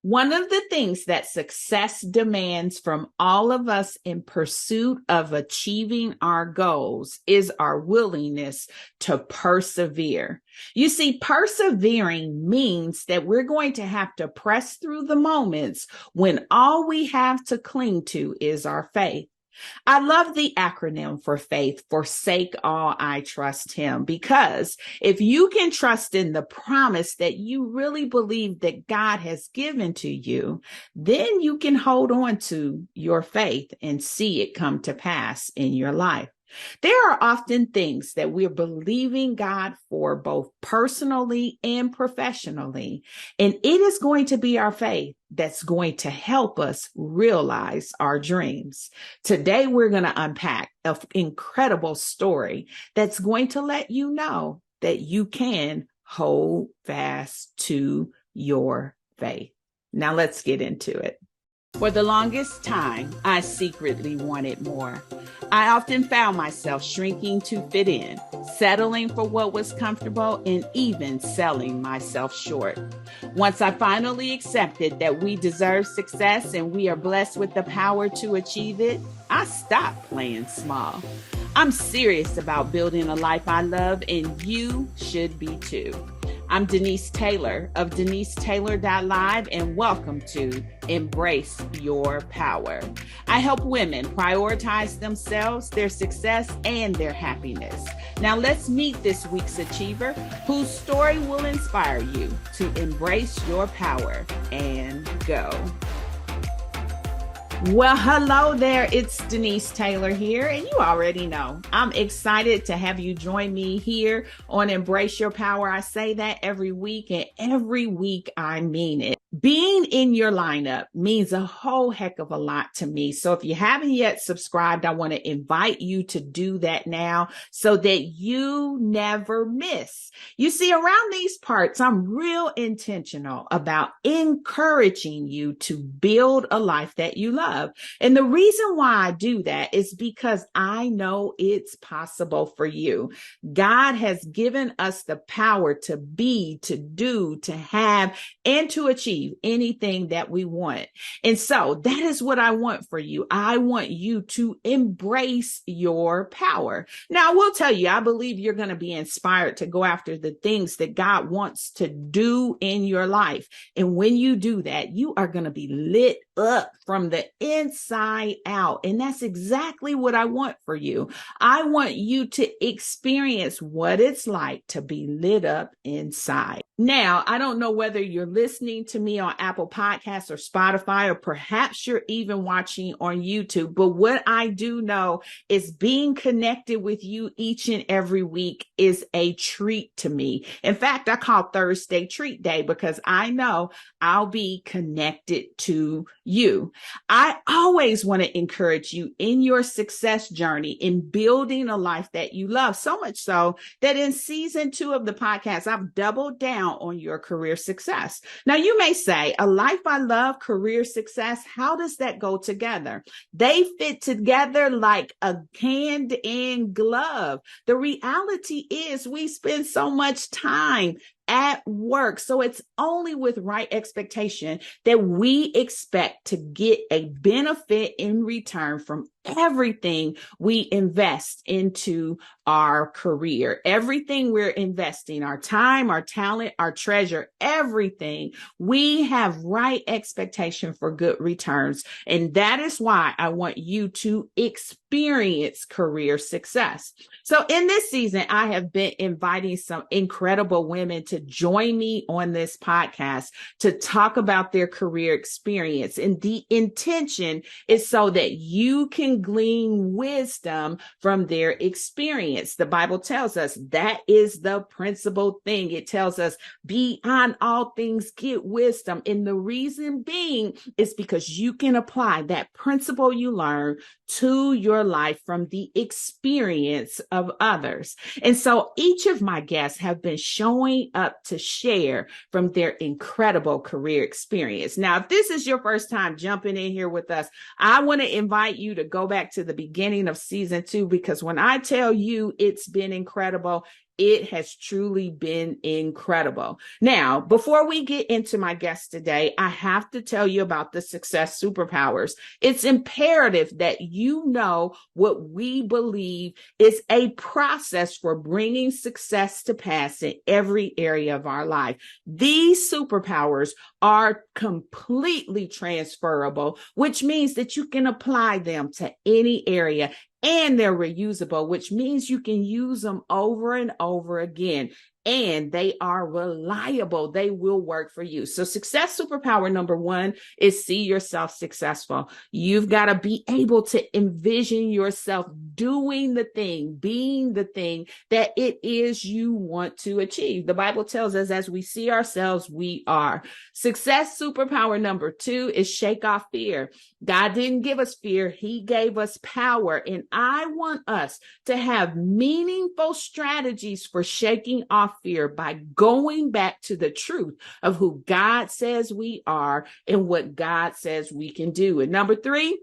One of the things that success demands from all of us in pursuit of achieving our goals is our willingness to persevere. You see, persevering means that we're going to have to press through the moments when all we have to cling to is our faith. I love the acronym for faith, forsake all, I trust him, because if you can trust in the promise that you really believe that God has given to you, then you can hold on to your faith and see it come to pass in your life. There are often things that we're believing God for both personally and professionally, and it is going to be our faith that's going to help us realize our dreams. Today, we're going to unpack an incredible story that's going to let you know that you can hold fast to your faith. Now, let's get into it. For the longest time, I secretly wanted more. I often found myself shrinking to fit in, settling for what was comfortable, and even selling myself short. Once I finally accepted that we deserve success and we are blessed with the power to achieve it, I stopped playing small. I'm serious about building a life I love, and you should be too. I'm Denise Taylor of DeniseTaylor.live, and welcome to Embrace Your Power. I help women prioritize themselves, their success, and their happiness. Now let's meet this week's achiever whose story will inspire you to embrace your power and go. Well, hello there. It's Denise Taylor here, and you already know I'm excited to have you join me here on Embrace Your Power. I say that every week, and every week I mean it. Being in your lineup means a whole heck of a lot to me. So if you haven't yet subscribed, I want to invite you to do that now so that you never miss. You see, around these parts, I'm real intentional about encouraging you to build a life that you love. And the reason why I do that is because I know it's possible for you. God has given us the power to be, to do, to have, and to achieve anything that we want. And so that is what I want for you. I want you to embrace your power. Now, I will tell you, I believe you're going to be inspired to go after the things that God wants to do in your life. And when you do that, you are going to be lit up from the inside out. And that's exactly what I want for you. I want you to experience what it's like to be lit up inside. Now, I don't know whether you're listening to me on Apple Podcasts or Spotify, or perhaps you're even watching on YouTube. But what I do know is being connected with you each and every week is a treat to me. In fact, I call Thursday Treat Day because I know I'll be connected to you. I always want to encourage you in your success journey in building a life that you love, so much so that in season 2 of the podcast, I've doubled down on your career success. Now, you may say, a life I love, career success, how does that go together? They fit together like a hand in glove. The reality is we spend so much time at work. So it's only with right expectation that we expect to get a benefit in return from everything we invest into our career. Everything we're investing, our time, our talent, our treasure, everything, we have right expectation for good returns. And that is why I want you to experience career success. So in this season, I have been inviting some incredible women to join me on this podcast to talk about their career experience. And the intention is so that you can glean wisdom from their experience. The Bible tells us that is the principal thing. It tells us beyond all things, get wisdom. And the reason being is because you can apply that principle you learn to your life from the experience of others. And so each of my guests have been showing up to share from their incredible career experience. Now, if this is your first time jumping in here with us, I want to invite you to go back to the beginning of season 2, because when I tell you it's been incredible, It has truly been incredible. Now, before we get into my guest today, I have to tell you about the success superpowers. It's imperative that you know what we believe is a process for bringing success to pass in every area of our life. These superpowers are completely transferable, which means that you can apply them to any area. And they're reusable, which means you can use them over and over again. And they are reliable. They will work for you. So success superpower number one is see yourself successful. You've got to be able to envision yourself doing the thing, being the thing that it is you want to achieve. The Bible tells us as we see ourselves, we are. Success superpower number two is shake off fear. God didn't give us fear. He gave us power. And I want us to have meaningful strategies for shaking off fear by going back to the truth of who God says we are and what God says we can do. And number three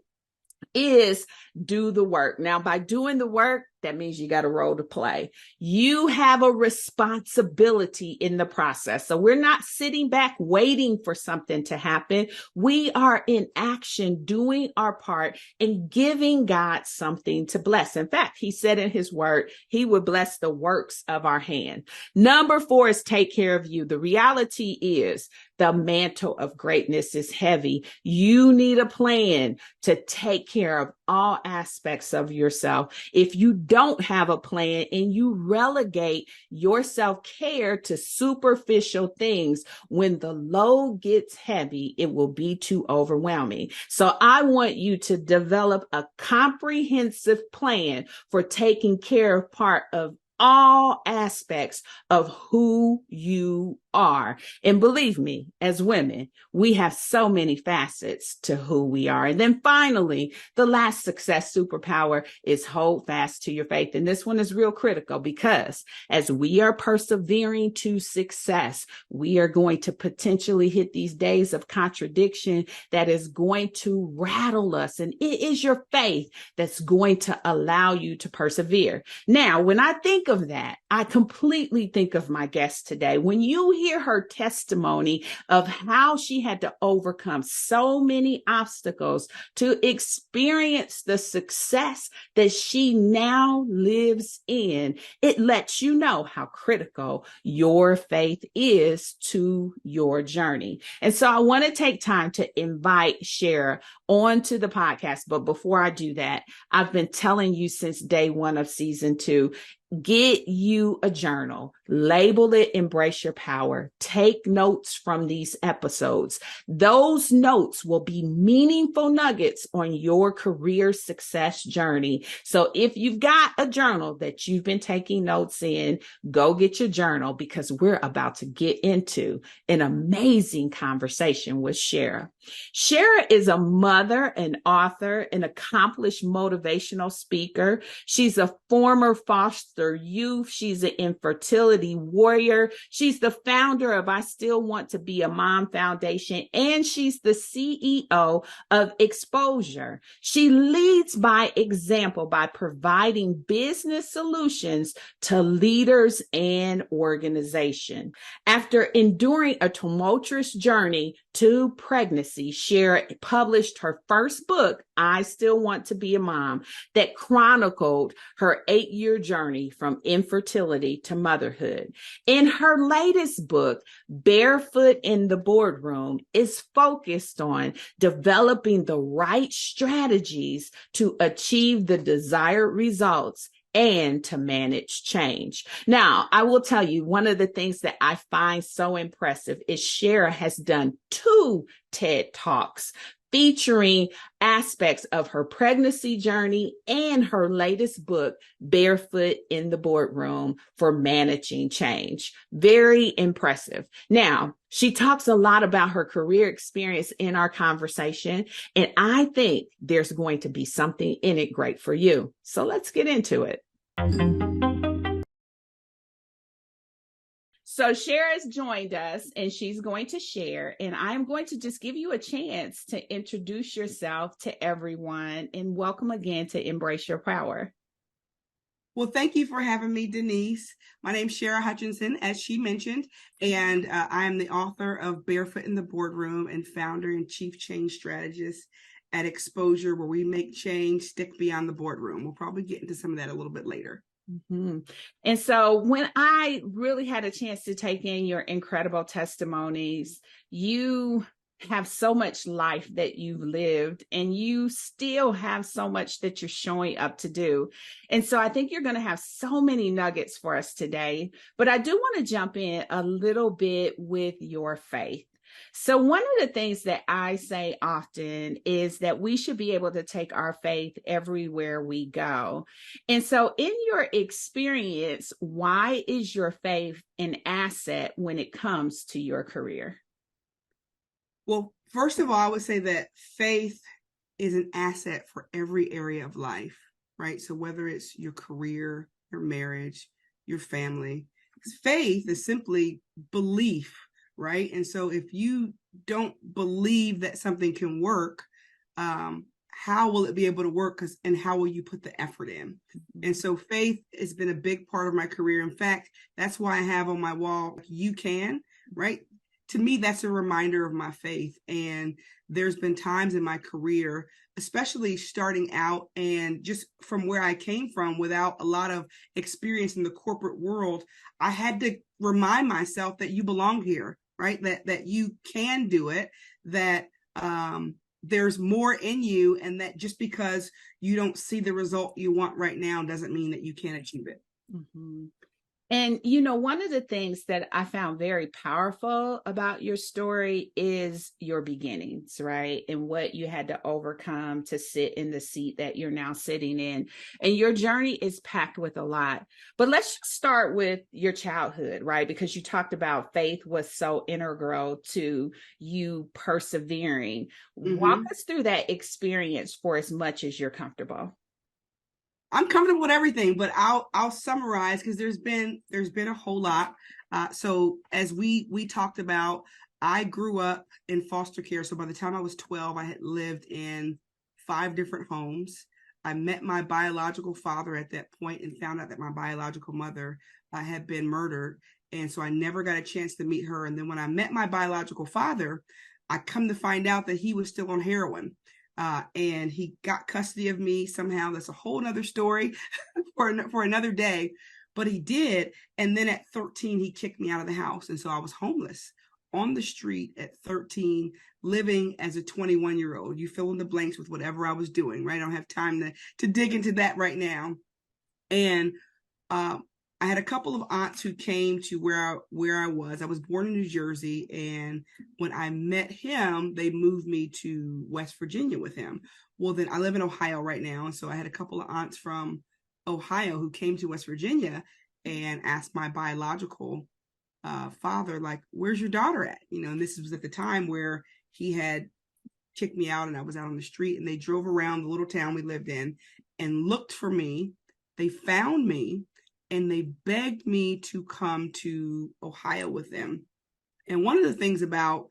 is do the work. Now, by doing the work, that means you got a role to play. You have a responsibility in the process. So we're not sitting back waiting for something to happen. We are in action, doing our part and giving God something to bless. In fact, he said in his word, he would bless the works of our hand. Number four is take care of you. The reality is the mantle of greatness is heavy. You need a plan to take care of all aspects of yourself. If you don't have a plan and you relegate your self-care to superficial things, when the load gets heavy, it will be too overwhelming. So I want you to develop a comprehensive plan for taking care of part of all aspects of who you are. And believe me, as women, we have so many facets to who we are. And then finally, the last success superpower is hold fast to your faith. And this one is real critical because as we are persevering to success, we are going to potentially hit these days of contradiction that is going to rattle us. And it is your faith that's going to allow you to persevere. Now, when I think of that, I completely think of my guest today. When you hear her testimony of how she had to overcome so many obstacles to experience the success that she now lives in, it lets you know how critical your faith is to your journey. And so I want to take time to invite Shara onto the podcast. But before I do that, I've been telling you since day one of season 2, get you a journal, label it, embrace your power, take notes from these episodes. Those notes will be meaningful nuggets on your career success journey. So if you've got a journal that you've been taking notes in, go get your journal because we're about to get into an amazing conversation with Shara. Shara is a mother, an author, an accomplished motivational speaker. She's a former foster youth. She's an infertility warrior. She's the founder of I Still Want to Be a Mom Foundation, and she's the CEO of Exposure. She leads by example by providing business solutions to leaders and organizations. After enduring a tumultuous journey to pregnancy, Shara published her first book, I Still Want to Be a Mom, that chronicled her 8-year journey from infertility to motherhood. In her latest book, Barefoot in the Boardroom, is focused on developing the right strategies to achieve the desired results and to manage change. Now, I will tell you, one of the things that I find so impressive is Shara has done 2 TED Talks featuring aspects of her pregnancy journey and her latest book, Barefoot in the Boardroom, for managing change. Very impressive. Now, she talks a lot about her career experience in our conversation, and I think there's going to be something in it great for you. So let's get into it. So Shara's joined us and she's going to share, and I'm going to just give you a chance to introduce yourself to everyone and welcome again to Embrace Your Power. Well, thank you for having me, Denise. My name's Shara Hutchinson, as she mentioned, and I am the author of Barefoot in the Boardroom and founder and chief change strategist at Exposure, where we make change stick beyond the boardroom. We'll probably get into some of that a little bit later. Mm-hmm. And so when I really had a chance to take in your incredible testimonies, you have so much life that you've lived, and you still have so much that you're showing up to do. And so I think you're going to have so many nuggets for us today. But I do want to jump in a little bit with your faith. So, one of the things that I say often is that we should be able to take our faith everywhere we go. And so, in your experience, why is your faith an asset when it comes to your career? Well, first of all, I would say that faith is an asset for every area of life, right? So, whether it's your career, your marriage, your family, faith is simply belief, right? And so, if you don't believe that something can work, how will it be able to work? And how will you put the effort in? And so faith has been a big part of my career. In fact, that's why I have on my wall, you can, right? To me, that's a reminder of my faith. And there's been times in my career, especially starting out and just from where I came from without a lot of experience in the corporate world, I had to remind myself that you belong here, right? That you can do it, that there's more in you, and that just because you don't see the result you want right now doesn't mean that you can't achieve it. Mm-hmm. And, one of the things that I found very powerful about your story is your beginnings, right? And what you had to overcome to sit in the seat that you're now sitting in. And your journey is packed with a lot. But let's just start with your childhood, right? Because you talked about faith was so integral to you persevering. Walk Mm-hmm. us through that experience for as much as you're comfortable. I'm comfortable with everything, but I'll summarize because there's been a whole lot. So as we talked about, I grew up in foster care. So by the time I was 12, I had lived in 5 different homes. I met my biological father at that point and found out that my biological mother had been murdered. And so I never got a chance to meet her. And then when I met my biological father, I come to find out that he was still on heroin. And he got custody of me somehow. That's a whole nother story for another day, but he did. And then at 13, he kicked me out of the house. And so I was homeless on the street at 13, living as a 21-year-old. You fill in the blanks with whatever I was doing, right? I don't have time to dig into that right now. And I had a couple of aunts who came to where I was. I was born in New Jersey, and when I met him, they moved me to West Virginia with him. Well, then I live in Ohio right now, and so I had a couple of aunts from Ohio who came to West Virginia and asked my biological father, like, "Where's your daughter at?" And this was at the time where he had kicked me out, and I was out on the street, and they drove around the little town we lived in and looked for me. They found me, and they begged me to come to Ohio with them. And one of the things about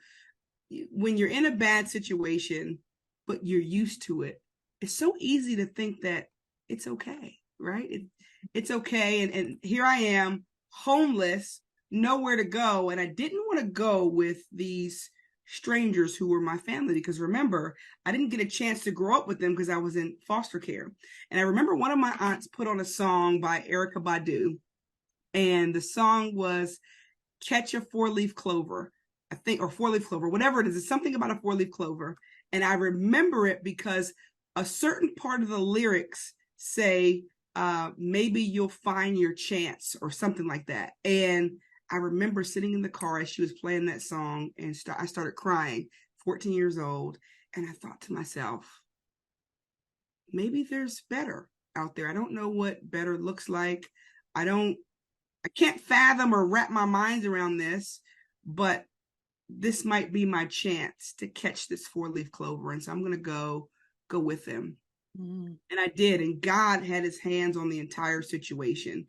when you're in a bad situation, but you're used to it, it's so easy to think that it's okay, right? It's okay. And here I am, homeless, nowhere to go. And I didn't want to go with these strangers who were my family, because remember, I didn't get a chance to grow up with them because I was in foster care. And I remember one of my aunts put on a song by Erykah Badu, and the song was Catch a Four-Leaf Clover, I think, or Four-Leaf Clover, whatever it is. It's something about a four-leaf clover. And I remember it because a certain part of the lyrics say, maybe you'll find your chance, or something like that. And I remember sitting in the car as she was playing that song, and I started crying, 14 years old. And I thought to myself, maybe there's better out there. I don't know what better looks like. I can't fathom or wrap my mind around this, but this might be my chance to catch this four-leaf clover. And so I'm going to go with them. Mm. And I did. And God had his hands on the entire situation.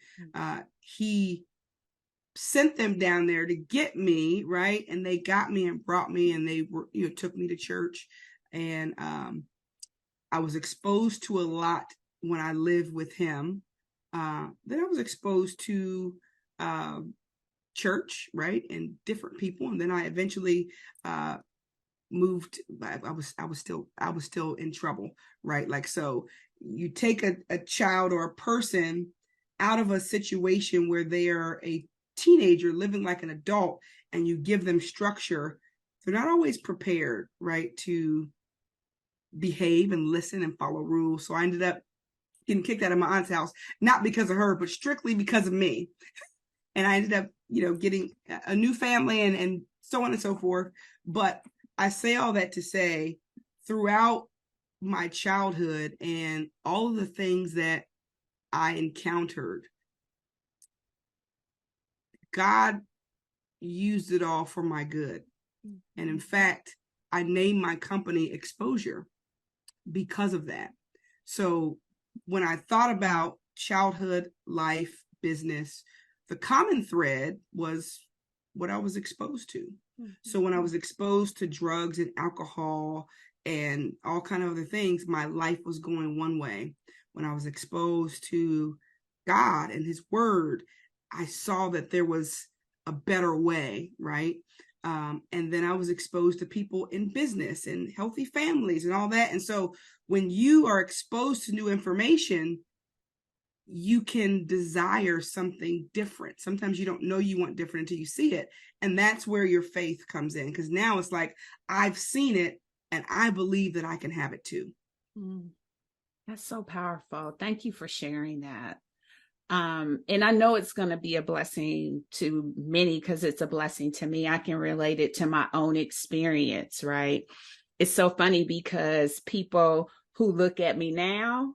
He sent them down there to get me, right? And they got me and brought me, and they were, took me to church. And I was exposed to a lot when I lived with him. Then I was exposed to church, right, and different people, and then I eventually moved. I was still in trouble, right? Like, so you take a child or a person out of a situation where they are a teenager living like an adult, and you give them structure. They're not always prepared, right, to behave and listen and follow rules. So I ended up getting kicked out of my aunt's house, not because of her, but strictly because of me. And I ended up, getting a new family and so on and so forth. But I say all that to say, throughout my childhood and all of the things that I encountered, God used it all for my good. And in fact, I named my company Exposure because of that. So when I thought about childhood, life, business, the common thread was what I was exposed to. So when I was exposed to drugs and alcohol and all kind of other things, my life was going one way. When I was exposed to God and his word, I saw that there was a better way, right? And then I was exposed to people in business and healthy families and all that. And so when you are exposed to new information, you can desire something different. Sometimes you don't know you want different until you see it. And that's where your faith comes in. Because now it's like, I've seen it and I believe that I can have it too. That's so powerful. Thank you for sharing that. And I know it's going to be a blessing to many because it's a blessing to me. I can relate it to my own experience, right? It's so funny because people who look at me now,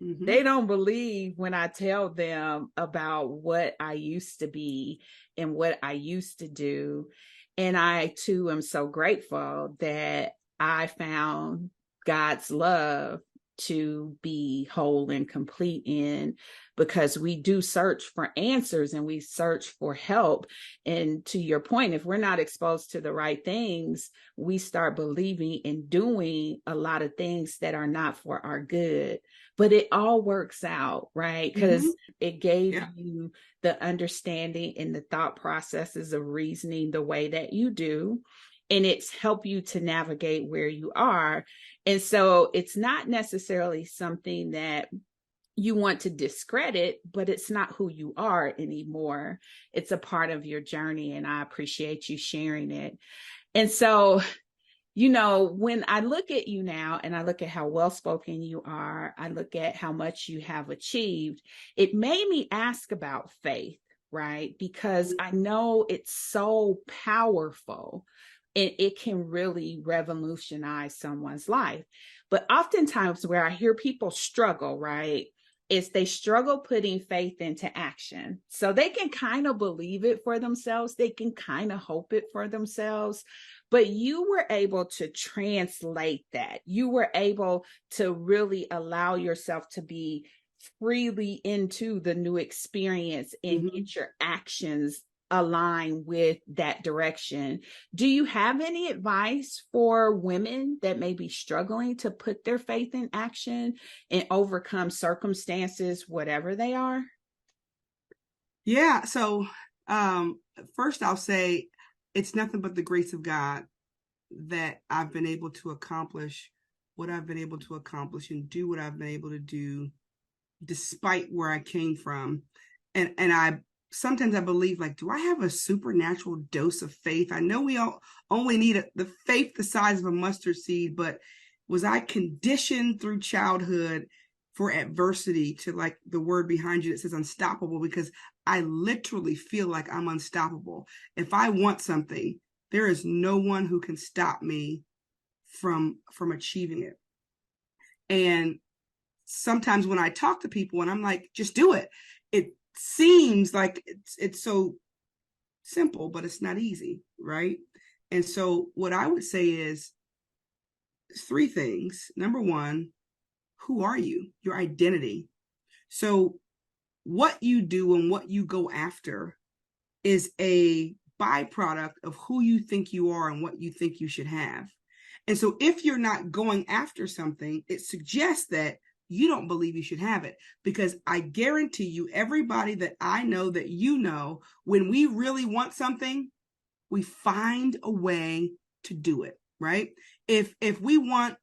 they don't believe when I tell them about what I used to be and what I used to do. And I too am so grateful that I found God's love to be whole and complete in, because we do search for answers and we search for help. And to your point, if we're not exposed to the right things, we start believing and doing a lot of things that are not for our good. But it all works out, right? Because it gave you the understanding and the thought processes of reasoning the way that you do. And it's helped you to navigate where you are. And so it's not necessarily something that you want to discredit, but it's not who you are anymore. It's a part of your journey. And I appreciate you sharing it. And so, when I look at you now and I look at how well-spoken you are, I look at how much you have achieved, it made me ask about faith, right? Because I know it's so powerful and it can really revolutionize someone's life. But oftentimes where I hear people struggle, right, is they struggle putting faith into action. So they can kind of believe it for themselves. They can kind of hope it for themselves. But you were able to translate that. You were able to really allow yourself to be freely into the new experience and get your actions align with that direction. Do you have any advice for women that may be struggling to put their faith in action and overcome circumstances, whatever they are? Yeah. So first I'll say it's nothing but the grace of God that I've been able to accomplish what I've been able to accomplish and do what I've been able to do despite where I came from. And I sometimes I believe, like, do I have a supernatural dose of faith? I know we all only need the faith the size of a mustard seed, but was I conditioned through childhood for adversity to, like the word behind you that says unstoppable? Because I literally feel like I'm unstoppable. If I want something, there is no one who can stop me from achieving it. And sometimes when I talk to people and I'm like, just do it, it seems like it's so simple, but it's not easy, right? And so what I would say is three things. Number one, who are you? Your identity. So what you do and what you go after is a byproduct of who you think you are and what you think you should have. And so if you're not going after something, it suggests that you don't believe you should have it. Because I guarantee you, everybody that I know that you know, when we really want something, we find a way to do it, right? If we want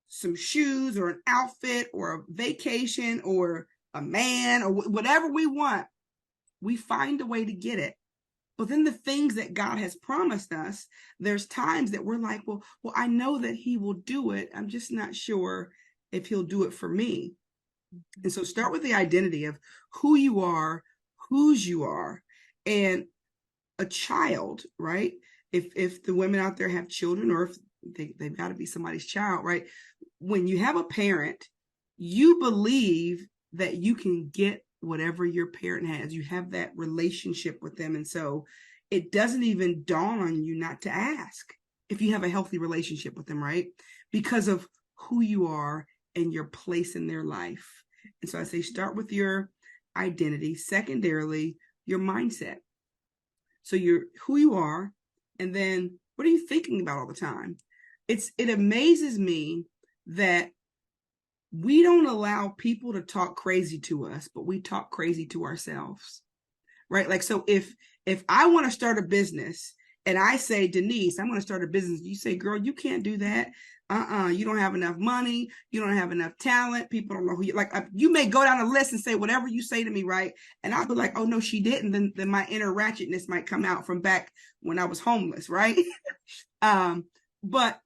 some shoes or an outfit or a vacation or a man or whatever we want, we find a way to get it. But then the things that God has promised us, there's times that we're like, well, I know that he will do it. I'm just not sure if he'll do it for me. And so start with the identity of who you are, whose you are, and a child, right? If the women out there have children, or if they've got to be somebody's child, right? When you have a parent, you believe that you can get whatever your parent has. You have that relationship with them. And so it doesn't even dawn on you not to ask if you have a healthy relationship with them, right? Because of who you are and your place in their life. And so I say, start with your identity. Secondarily, your mindset. So you're who you are, and then what are you thinking about all the time? It amazes me that we don't allow people to talk crazy to us, but we talk crazy to ourselves, right? Like, so if I want to start a business and I say, Denise, I'm going to start a business, you say, girl, you can't do that. You don't have enough money. You don't have enough talent. People don't know who you like. You may go down a list and say whatever you say to me, right? And I'll be like, oh no, she didn't. Then my inner ratchetness might come out from back when I was homeless, right? But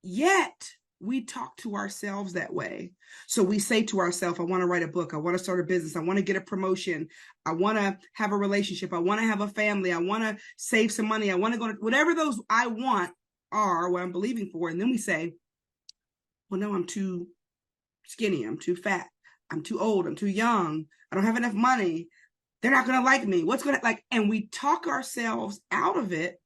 yet we talk to ourselves that way. So we say to ourselves, I want to write a book. I want to start a business. I want to get a promotion. I want to have a relationship. I want to have a family. I want to save some money. I want to go to whatever those I want are, what I'm believing for. And then we say, well, no, I'm too skinny. I'm too fat. I'm too old. I'm too young. I don't have enough money. They're not going to like me. What's going to like? And we talk ourselves out of it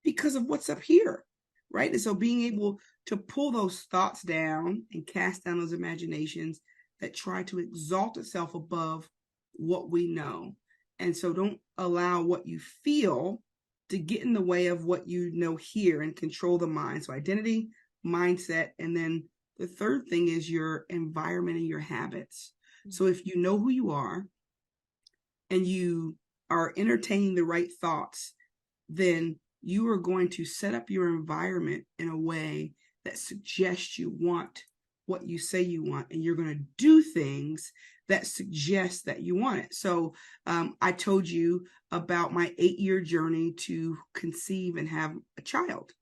because of what's up here, right? And so being able to pull those thoughts down and cast down those imaginations that try to exalt itself above what we know. And so don't allow what you feel to get in the way of what you know here, and control the mind. So identity, mindset, and then the third thing is your environment and your habits. So if you know who you are and you are entertaining the right thoughts, then you are going to set up your environment in a way that suggests you want what you say you want, and you're going to do things that suggest that you want it. So I told you about my 8-year journey to conceive and have a child.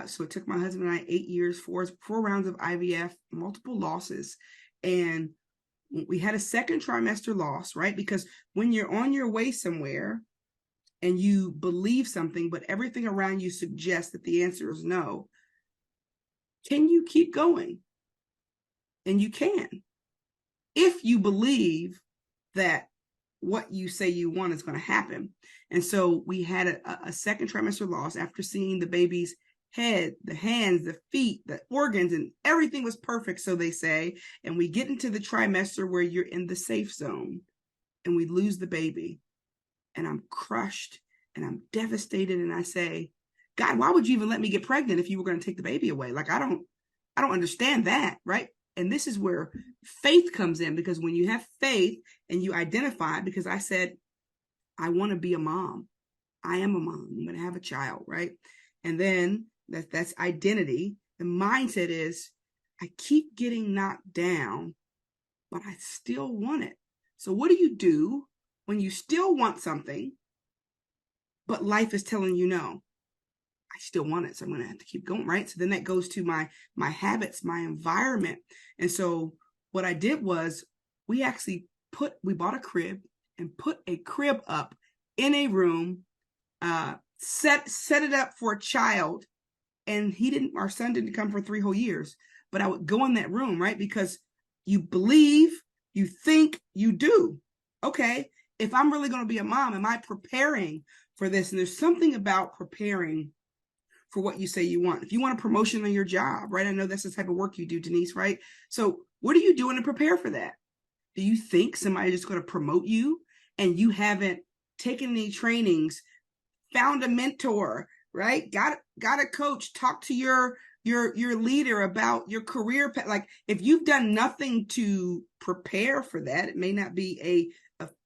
So it took my husband and I 8 years, four rounds of IVF, multiple losses. And we had a second trimester loss, right? Because when you're on your way somewhere and you believe something, but everything around you suggests that the answer is no, can you keep going? And you can, if you believe that what you say you want is going to happen. And so we had a second trimester loss after seeing the baby's head, the hands, the feet, the organs, and everything was perfect, so they say. And we get into the trimester where you're in the safe zone, and we lose the baby. And I'm crushed and I'm devastated. And I say, God, why would you even let me get pregnant if you were going to take the baby away? Like, I don't understand that, right? And this is where faith comes in, because when you have faith and you identify, because I said, I want to be a mom. I am a mom. I'm going to have a child, right? And then that's identity. The mindset is, I keep getting knocked down, but I still want it. So what do you do when you still want something, but life is telling you no? I still want it, so I'm going to have to keep going, right? So then that goes to my habits, my environment. And so what I did was we bought a crib and put a crib up in a room, set it up for a child. And our son didn't come for 3 whole years, but I would go in that room, right? Because you believe, you think, you do. Okay, if I'm really going to be a mom, am I preparing for this? And there's something about preparing for what you say you want. If you want a promotion on your job, right? I know that's the type of work you do, Denise, right? So what are you doing to prepare for that? Do you think somebody's just going to promote you and you haven't taken any trainings, found a mentor, right? Got a coach, talk to your your leader about your career path. Like if you've done nothing to prepare for that, it may not be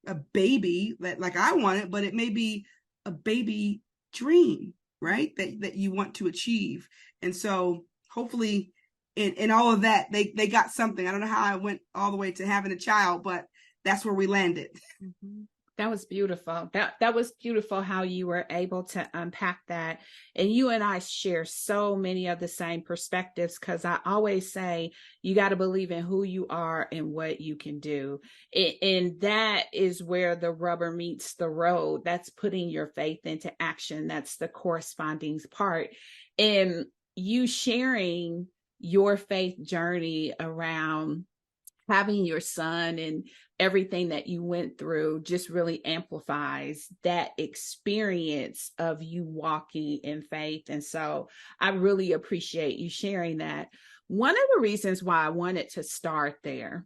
a baby that like I want it, but it may be a baby dream, right? That you want to achieve. And so hopefully in all of that, they got something. I don't know how I went all the way to having a child, but that's where we landed. Mm-hmm. That was beautiful. That was beautiful how you were able to unpack that. And you and I share so many of the same perspectives, because I always say you got to believe in who you are and what you can do. And that is where the rubber meets the road. That's putting your faith into action. That's the corresponding part. And you sharing your faith journey around having your son and everything that you went through just really amplifies that experience of you walking in faith. And so I really appreciate you sharing that. One of the reasons why I wanted to start there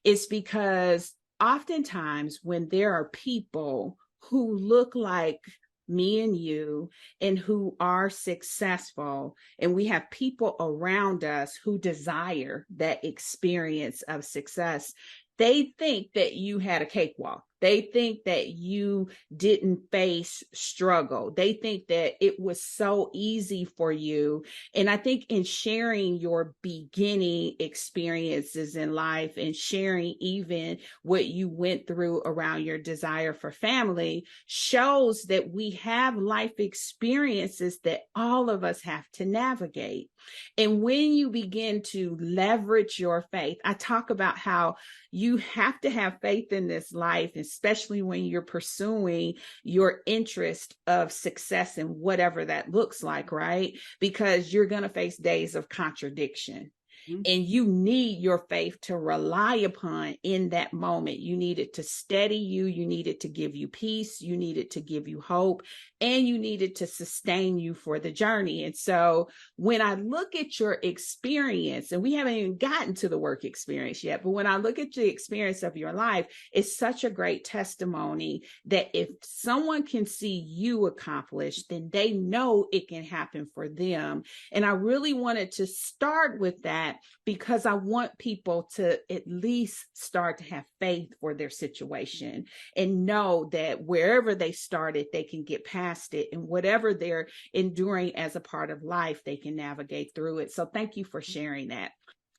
is because oftentimes when there are people who look like me and you and who are successful, and we have people around us who desire that experience of success, they think that you had a cakewalk. They think that you didn't face struggle. They think that it was so easy for you. And I think in sharing your beginning experiences in life and sharing even what you went through around your desire for family shows that we have life experiences that all of us have to navigate. And when you begin to leverage your faith, I talk about how you have to have faith in this life, especially when you're pursuing your interest of success in whatever that looks like, right? Because you're going to face days of contradiction. And you need your faith to rely upon in that moment. You need it to steady you. You need it to give you peace. You need it to give you hope. And you need it to sustain you for the journey. And so when I look at your experience, and we haven't even gotten to the work experience yet, but when I look at the experience of your life, it's such a great testimony that if someone can see you accomplish, then they know it can happen for them. And I really wanted to start with that because I want people to at least start to have faith for their situation and know that wherever they started, they can get past it, and whatever they're enduring as a part of life, they can navigate through it. So thank you for sharing that.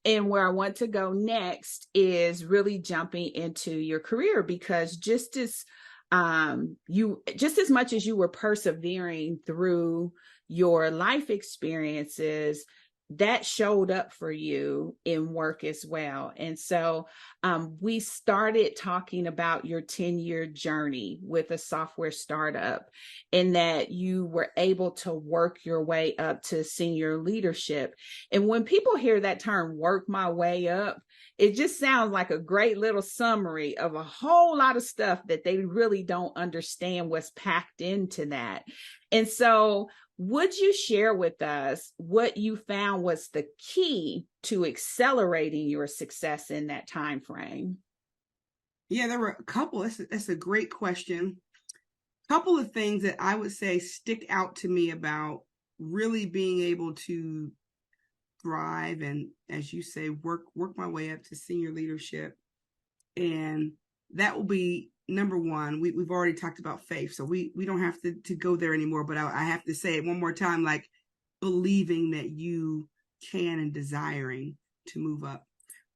And where I want to go next is really jumping into your career, because just as much as you were persevering through your life experiences, that showed up for you in work as well. And so we started talking about your 10-year journey with a software startup, and that you were able to work your way up to senior leadership. And when people hear that term, work my way up, it just sounds like a great little summary of a whole lot of stuff that they really don't understand what's packed into that. And so would you share with us what you found was the key to accelerating your success in that time frame? Yeah, there were a couple. That's a great question. A couple of things that I would say stick out to me about really being able to thrive and, as you say, work my way up to senior leadership. And that will be number one. We've already talked about faith, so we don't have to go there anymore, but I have to say it one more time, like believing that you can and desiring to move up.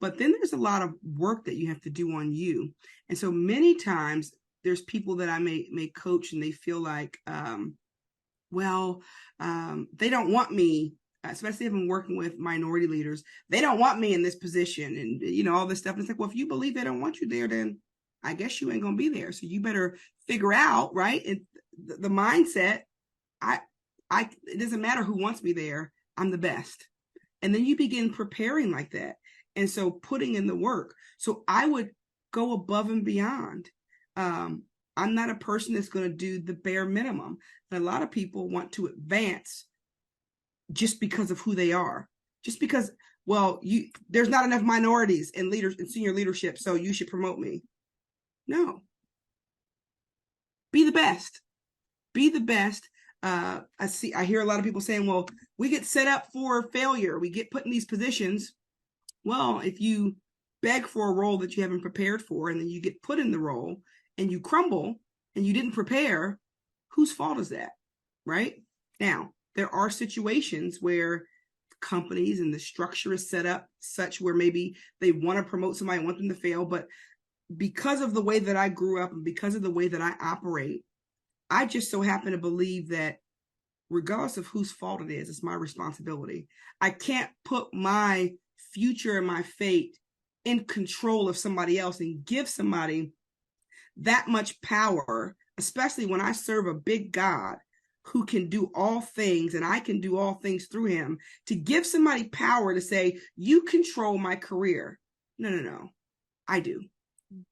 But then there's a lot of work that you have to do on you. And so many times there's people that I may coach, and they feel like, they don't want me, especially if I'm working with minority leaders. They don't want me in this position, and all this stuff. And it's like, well, if you believe they don't want you there, then I guess you ain't gonna be there. So you better figure out, right? And the mindset, it doesn't matter who wants me there, I'm the best. And then you begin preparing like that. And so putting in the work. So I would go above and beyond. I'm not a person that's going to do the bare minimum. And a lot of people want to advance just because of who they are, just because, there's not enough minorities in leaders in senior leadership, so you should promote me. No. Be the best. Be the best. I hear a lot of people saying, well, we get set up for failure. We get put in these positions. Well, if you beg for a role that you haven't prepared for, and then you get put in the role and you crumble and you didn't prepare, whose fault is that? Right? Now, there are situations where companies and the structure is set up such where maybe they want to promote somebody, want them to fail, but because of the way that I grew up and because of the way that I operate, I just so happen to believe that regardless of whose fault it is, it's my responsibility. I can't put my future and my fate in control of somebody else and give somebody that much power, especially when I serve a big God who can do all things and I can do all things through him, to give somebody power to say, you control my career. No, I do.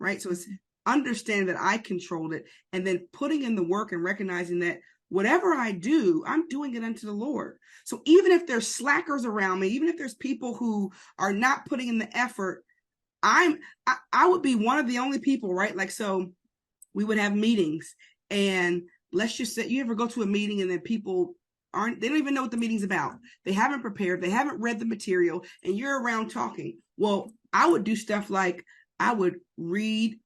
Right? So it's understanding that I controlled it and then putting in the work and recognizing that whatever I do, I'm doing it unto the Lord. So even if there's slackers around me, even if there's people who are not putting in the effort, I would be one of the only people, right? Like, so we would have meetings, and let's just say you ever go to a meeting and then people they don't even know what the meeting's about. They haven't prepared, they haven't read the material, and you're around talking. Well, I would do stuff like I would read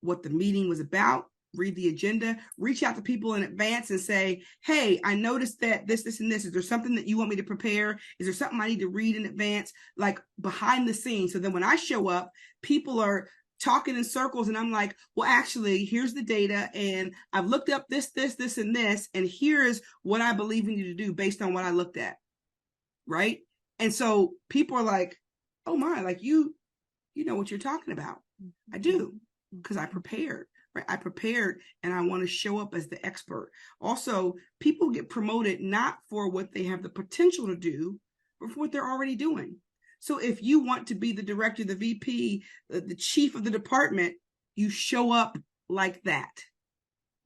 what the meeting was about, read the agenda, reach out to people in advance and say, hey, I noticed that this, and this. Is there something that you want me to prepare? Is there something I need to read in advance, like behind the scenes? So then when I show up, people are talking in circles and I'm like, well, actually, here's the data and I've looked up this, and this, and here's what I believe in you to do based on what I looked at. Right. And so people are like, oh my, like you know what you're talking about. I do, because I prepared. Right? I prepared and I want to show up as the expert. Also, people get promoted not for what they have the potential to do, but for what they're already doing. So if you want to be the director, the VP, the chief of the department, you show up like that.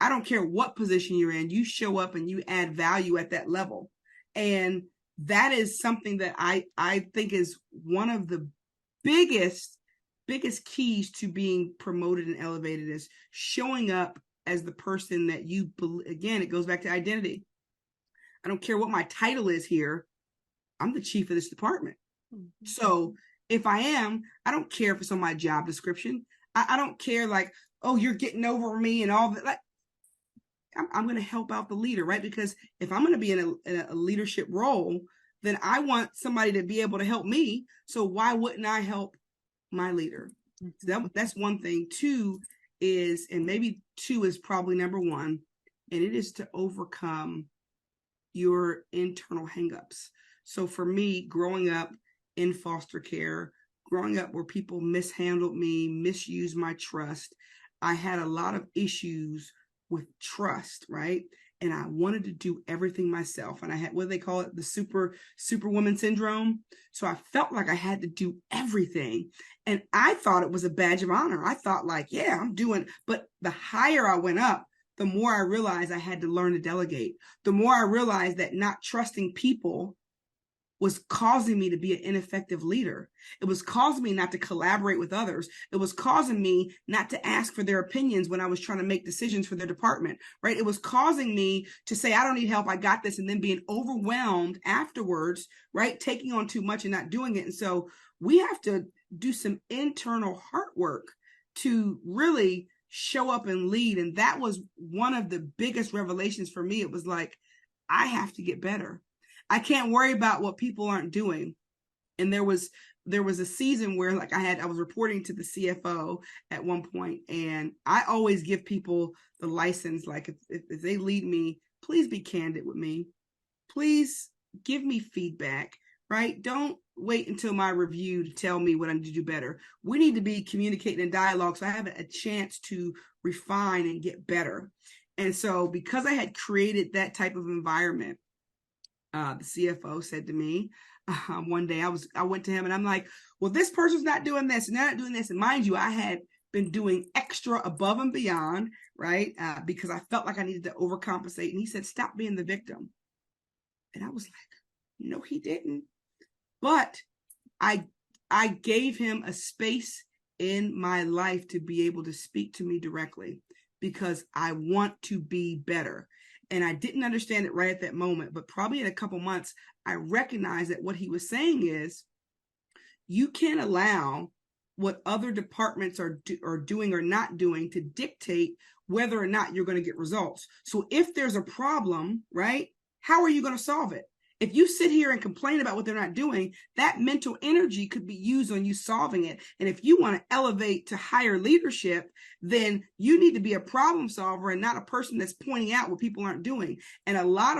I don't care what position you're in, you show up and you add value at that level. And that is something that I think is one of the biggest keys to being promoted and elevated, is showing up as the person that you, again, it goes back to identity. I don't care what my title is here. I'm the chief of this department. Mm-hmm. So if I am, I don't care if it's on my job description. I don't care like, oh, you're getting over me and all that. Like, I'm going to help out the leader, right? Because if I'm going to be in a leadership role, then I want somebody to be able to help me. So why wouldn't I help my leader? So that's one thing. Two is, and maybe two is probably number one, and it is to overcome your internal hangups. So for me, growing up in foster care, growing up where people mishandled me, misused my trust, I had a lot of issues with trust, right? And I wanted to do everything myself. And I had, what do they call it? The superwoman syndrome. So I felt like I had to do everything. And I thought it was a badge of honor. I thought like, yeah, I'm doing, but the higher I went up, the more I realized I had to learn to delegate. The more I realized that not trusting people was causing me to be an ineffective leader. It was causing me not to collaborate with others. It was causing me not to ask for their opinions when I was trying to make decisions for their department, right? It was causing me to say, I don't need help, I got this, and then being overwhelmed afterwards, right? Taking on too much and not doing it. And so we have to do some internal heart work to really show up and lead. And that was one of the biggest revelations for me. It was like, I have to get better. I can't worry about what people aren't doing. And there was a season where like I was reporting to the CFO at one point, and I always give people the license, like if they lead me, please be candid with me. Please give me feedback, right? Don't wait until my review to tell me what I need to do better. We need to be communicating in dialogue so I have a chance to refine and get better. And so because I had created that type of environment, the CFO said to me one day, I went to him and I'm like, well, this person's not doing this and they're not doing this. And mind you, I had been doing extra above and beyond, right? Because I felt like I needed to overcompensate. And he said, stop being the victim. And I was like, no, he didn't. But I gave him a space in my life to be able to speak to me directly because I want to be better. And I didn't understand it right at that moment, but probably in a couple months, I recognized that what he was saying is, you can't allow what other departments are doing or not doing to dictate whether or not you're going to get results. So if there's a problem, right, how are you going to solve it? If you sit here and complain about what they're not doing, that mental energy could be used on you solving it. And if you want to elevate to higher leadership, then you need to be a problem solver and not a person that's pointing out what people aren't doing. And a lot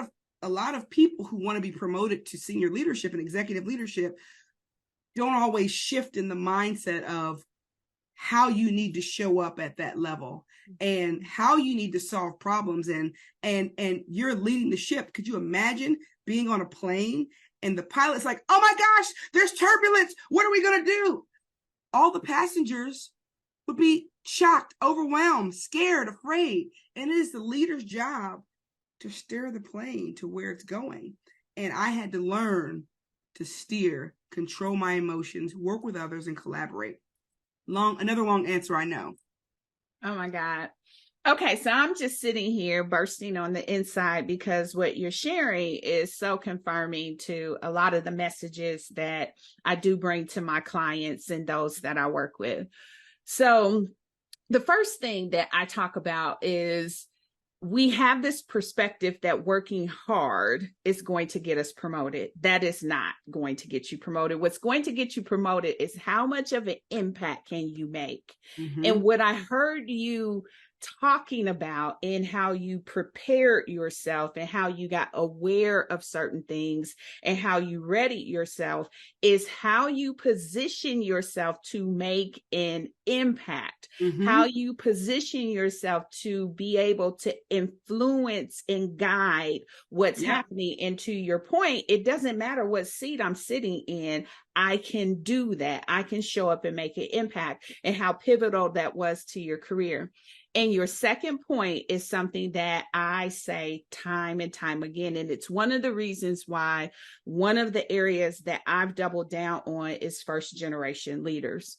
of people who want to be promoted to senior leadership and executive leadership don't always shift in the mindset of how you need to show up at that level and how you need to solve problems, and you're leading the ship. Could you imagine being on a plane and the pilot's like, oh my gosh, there's turbulence, what are we going to do? All the passengers would be shocked, overwhelmed, scared, afraid. And it is the leader's job to steer the plane to where it's going. And I had to learn to steer, control my emotions, work with others, and collaborate. Another long answer, I know. Oh my God. Okay, so I'm just sitting here bursting on the inside because what you're sharing is so confirming to a lot of the messages that I do bring to my clients and those that I work with. So the first thing that I talk about is we have this perspective that working hard is going to get us promoted. That is not going to get you promoted. What's going to get you promoted is how much of an impact can you make? Mm-hmm. And what I heard you talking about and how you prepared yourself and how you got aware of certain things and how you readied yourself is how you position yourself to make an impact, how you position yourself to be able to influence and guide what's happening. And to your point, it doesn't matter what seat I'm sitting in, I can do that. I can show up and make an impact, and how pivotal that was to your career. And your second point is something that I say time and time again. And it's one of the reasons why one of the areas that I've doubled down on is first generation leaders.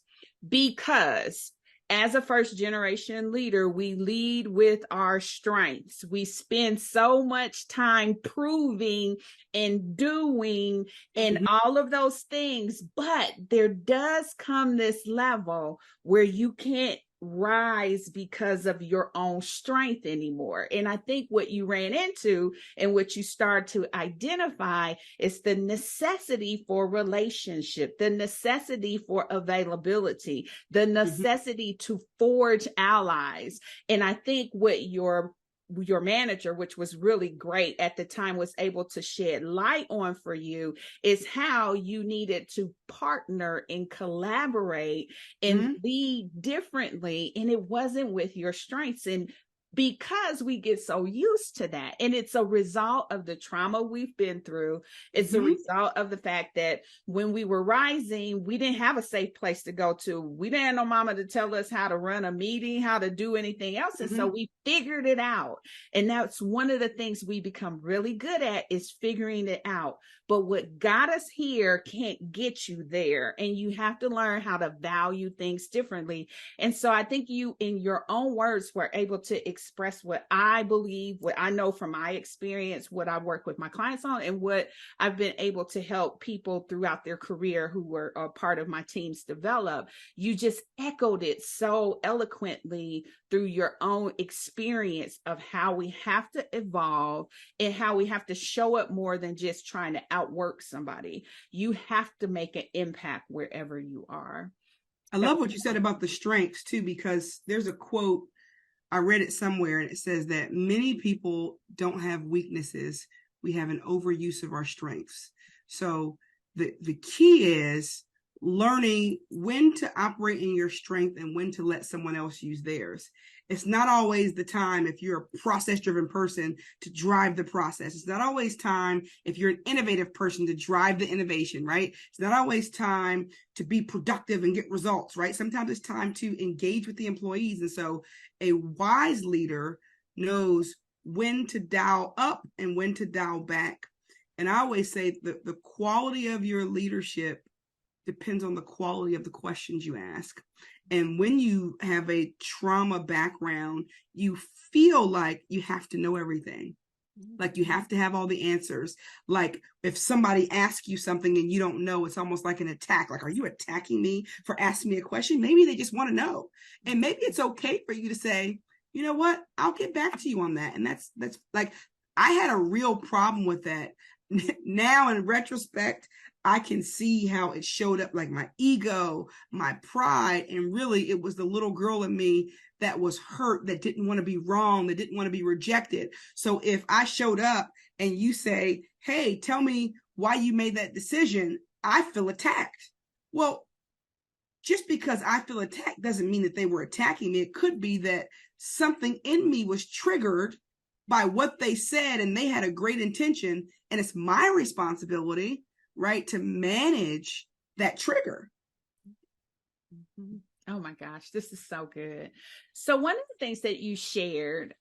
Because as a first generation leader, we lead with our strengths. We spend so much time proving and doing and all of those things. But there does come this level where you can't rise because of your own strength anymore. And I think what you ran into and what you start to identify is the necessity for relationship, the necessity for availability, the necessity to forge allies. And I think what your manager, which was really great at the time, was able to shed light on for you is how you needed to partner and collaborate and lead differently. And it wasn't with your strengths. And because we get so used to that, and it's a result of the trauma we've been through. It's a result of the fact that when we were rising, we didn't have a safe place to go to. We didn't have no mama to tell us how to run a meeting, how to do anything else. And so we figured it out. And that's one of the things we become really good at, is figuring it out. But what got us here can't get you there. And you have to learn how to value things differently. And so I think you, in your own words, were able to express what I believe, what I know from my experience, what I work with my clients on, and what I've been able to help people throughout their career who were a part of my teams develop. You just echoed it so eloquently through your own experience of how we have to evolve and how we have to show up more than just trying to outwork somebody. You have to make an impact wherever you are. I love what you said about the strengths too, because there's a quote, I read it somewhere, and it says that many people don't have weaknesses. We have an overuse of our strengths. So the key is learning when to operate in your strength and when to let someone else use theirs. It's not always the time, if you're a process-driven person, to drive the process. It's not always time, if you're an innovative person, to drive the innovation, right? It's not always time to be productive and get results, right? Sometimes it's time to engage with the employees. And so a wise leader knows when to dial up and when to dial back. And I always say that the quality of your leadership depends on the quality of the questions you ask. And when you have a trauma background, you feel like you have to know everything. Like you have to have all the answers. Like if somebody asks you something and you don't know, it's almost like an attack. Like, are you attacking me for asking me a question? Maybe they just want to know. And maybe it's okay for you to say, you know what, I'll get back to you on that. And that's like, I had a real problem with that. Now in retrospect, I can see how it showed up, like my ego, my pride, and really it was the little girl in me that was hurt, that didn't want to be wrong, that didn't want to be rejected. So if I showed up and you say, hey, tell me why you made that decision, I feel attacked. Well, just because I feel attacked doesn't mean that they were attacking me. It could be that something in me was triggered by what they said and they had a great intention. And it's my responsibility, right, to manage that trigger. Oh my gosh, this is so good. So one of the things that you shared,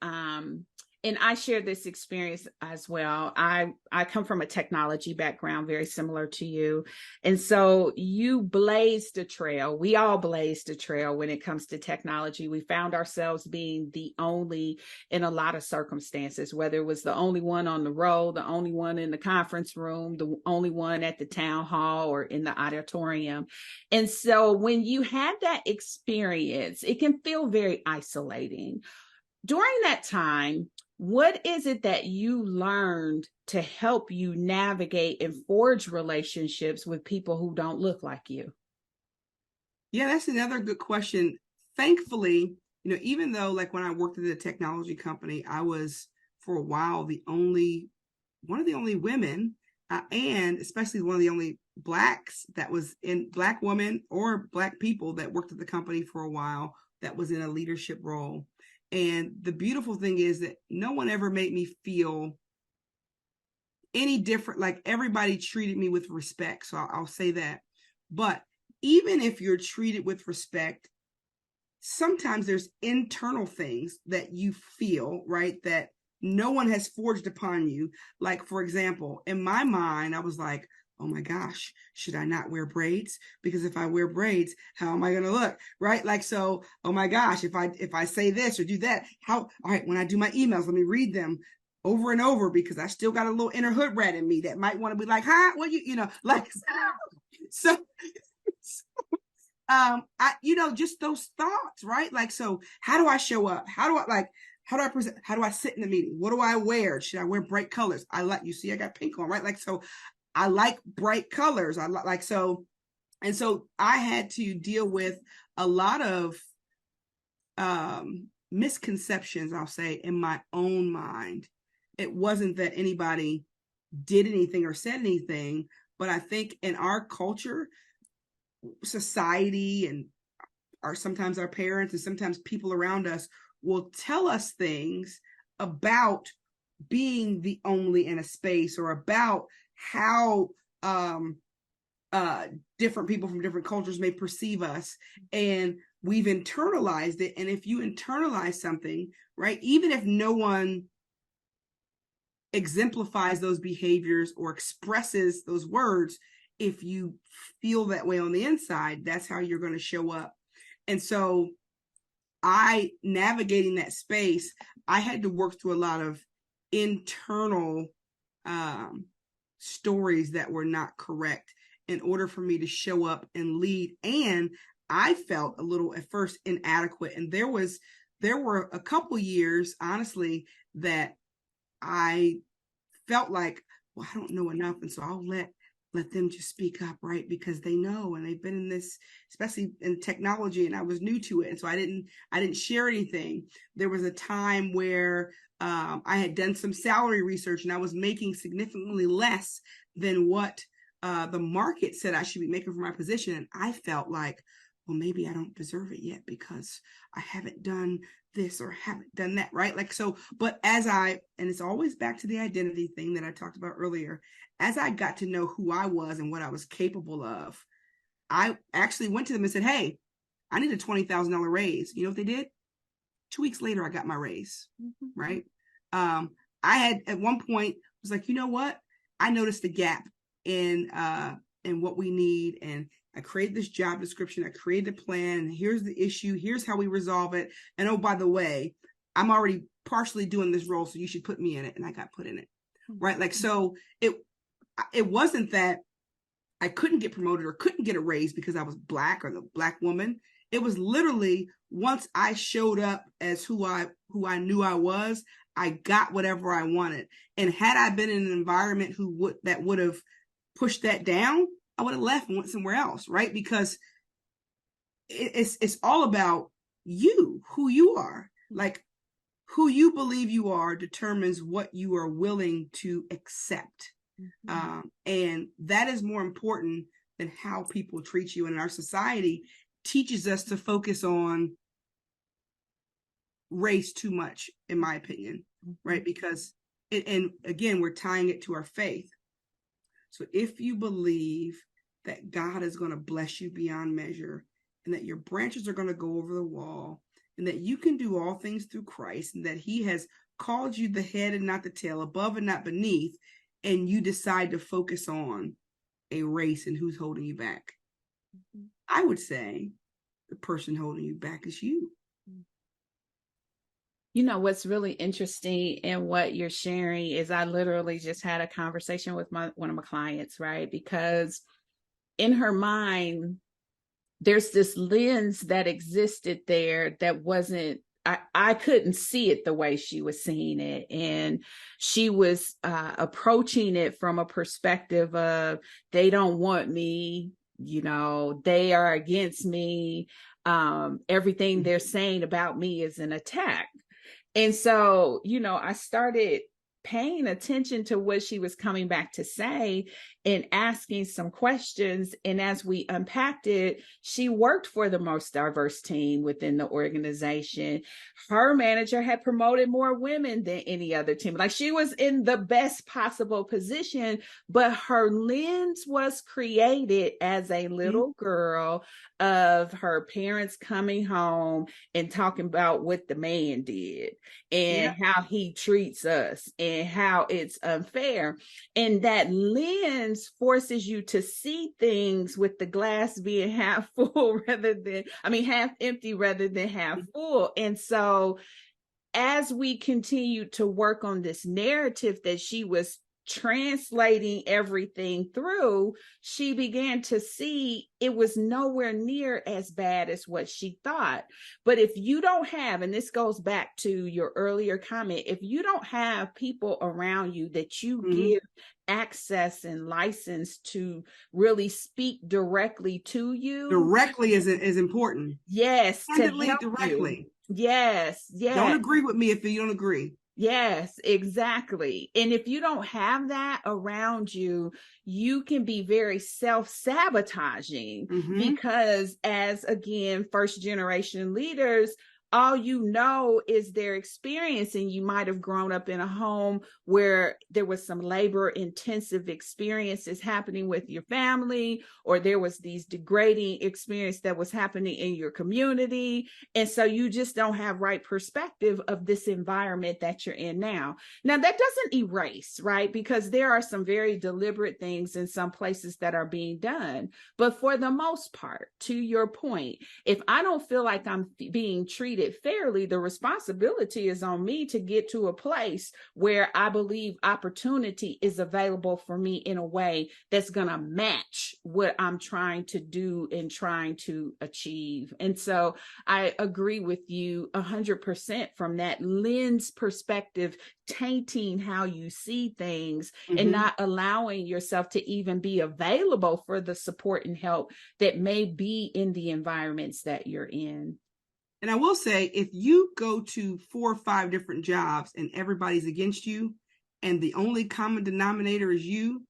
and I share this experience as well. I come from a technology background, very similar to you. And so you blazed a trail. We all blazed a trail when it comes to technology. We found ourselves being the only in a lot of circumstances, whether it was the only one on the road, the only one in the conference room, the only one at the town hall or in the auditorium. And so when you have that experience, it can feel very isolating. During that time, what is it that you learned to help you navigate and forge relationships with people who don't look like you? Yeah, that's another good question. Thankfully, even though like when I worked at a technology company, I was for a while one of the only women, and especially one of the only Blacks that was in Black women or Black people that worked at the company for a while that was in a leadership role. And the beautiful thing is that no one ever made me feel any different. Like everybody treated me with respect. So I'll say that. But even if you're treated with respect, sometimes there's internal things that you feel, right, that no one has forged upon you. Like, for example, in my mind, I was like, oh my gosh, should I not wear braids? Because if I wear braids, how am I going to look? Right? Like, so, oh my gosh, if I say this or do that, all right, when I do my emails, let me read them over and over because I still got a little inner hood rat in me that might want to be like, huh, what like, so, just those thoughts, right? Like, so how do I show up? How do I present? How do I sit in the meeting? What do I wear? Should I wear bright colors? You see, I got pink on, right? Like, so I like bright colors. I like, so, and so I had to deal with a lot of misconceptions, I'll say, in my own mind. It wasn't that anybody did anything or said anything, but I think in our culture, society, and sometimes our parents and sometimes people around us will tell us things about being the only in a space or about how different people from different cultures may perceive us, and we've internalized it. And if you internalize something, right, even if no one exemplifies those behaviors or expresses those words, if you feel that way on the inside, that's how you're going to show up. And so navigating that space, I had to work through a lot of internal stories that were not correct in order for me to show up and lead. And I felt a little at first inadequate. And there were a couple years, honestly, that I felt like, well, I don't know enough. And so I'll let them just speak up, right? Because they know, and they've been in this, especially in technology, and I was new to it. And so I didn't share anything. There was a time where I had done some salary research and I was making significantly less than what the market said I should be making for my position. And I felt like, well, maybe I don't deserve it yet because I haven't done this or haven't done that, right? Like, so, but and it's always back to the identity thing that I talked about earlier. As I got to know who I was and what I was capable of, I actually went to them and said, hey, I need a $20,000 raise. You know what they did? 2 weeks later, I got my raise, right? I had at one point was like, you know what? I noticed a gap in what we need, and I created this job description. I created a plan. Here's the issue. Here's how we resolve it. And oh, by the way, I'm already partially doing this role, so you should put me in it. And I got put in it. Right. Like, so it wasn't that I couldn't get promoted or couldn't get a raise because I was Black or the Black woman. It was literally once I showed up as who I knew I was, I got whatever I wanted. And had I been in an environment that would have pushed that down, I would have left and went somewhere else, right? Because it's all about you, who you are. Like, who you believe you are determines what you are willing to accept. And that is more important than how people treat you. And our society teaches us to focus on race too much, in my opinion, right? Because, and again, we're tying it to our faith. So if you believe that God is going to bless you beyond measure, and that your branches are going to go over the wall, and that you can do all things through Christ, and that he has called you the head and not the tail, above and not beneath, and you decide to focus on a race and who's holding you back, I would say the person holding you back is you. You know, what's really interesting in what you're sharing is I literally just had a conversation with one of my clients, right? Because in her mind, there's this lens that existed there that wasn't, I couldn't see it the way she was seeing it. And she was approaching it from a perspective of, they don't want me, you know, they are against me. Everything they're saying about me is an attack. And so, you know, I started paying attention to what she was coming back to say and asking some questions. And as we unpacked it, she worked for the most diverse team within the organization. Her manager had promoted more women than any other team. Like, she was in the best possible position, but her lens was created as a little girl of her parents coming home and talking about what the man did and how he treats us and how it's unfair. And that lens forces you to see things with the glass being half full half empty rather than half full. And so as we continue to work on this narrative that she was translating everything through, she began to see it was nowhere near as bad as what she thought. But if you don't have, and this goes back to your earlier comment, if you don't have people around you that you give access and license to really speak directly to you. Directly is important. Yes. Candidly, directly. You. Yes. Don't agree with me if you don't agree. Yes, exactly. And if you don't have that around you, you can be very self-sabotaging because as, again, first generation leaders, all you know is their experience. And you might have grown up in a home where there was some labor intensive experiences happening with your family, or there was these degrading experience that was happening in your community. And so you just don't have right perspective of this environment that you're in now. Now, that doesn't erase, right? Because there are some very deliberate things in some places that are being done. But for the most part, to your point, if I don't feel like I'm being treated fairly, the responsibility is on me to get to a place where I believe opportunity is available for me in a way that's going to match what I'm trying to do and trying to achieve. And so I agree with you 100% from that lens perspective, tainting how you see things and not allowing yourself to even be available for the support and help that may be in the environments that you're in. And I will say, if you go to 4 or 5 different jobs and everybody's against you, and the only common denominator is you,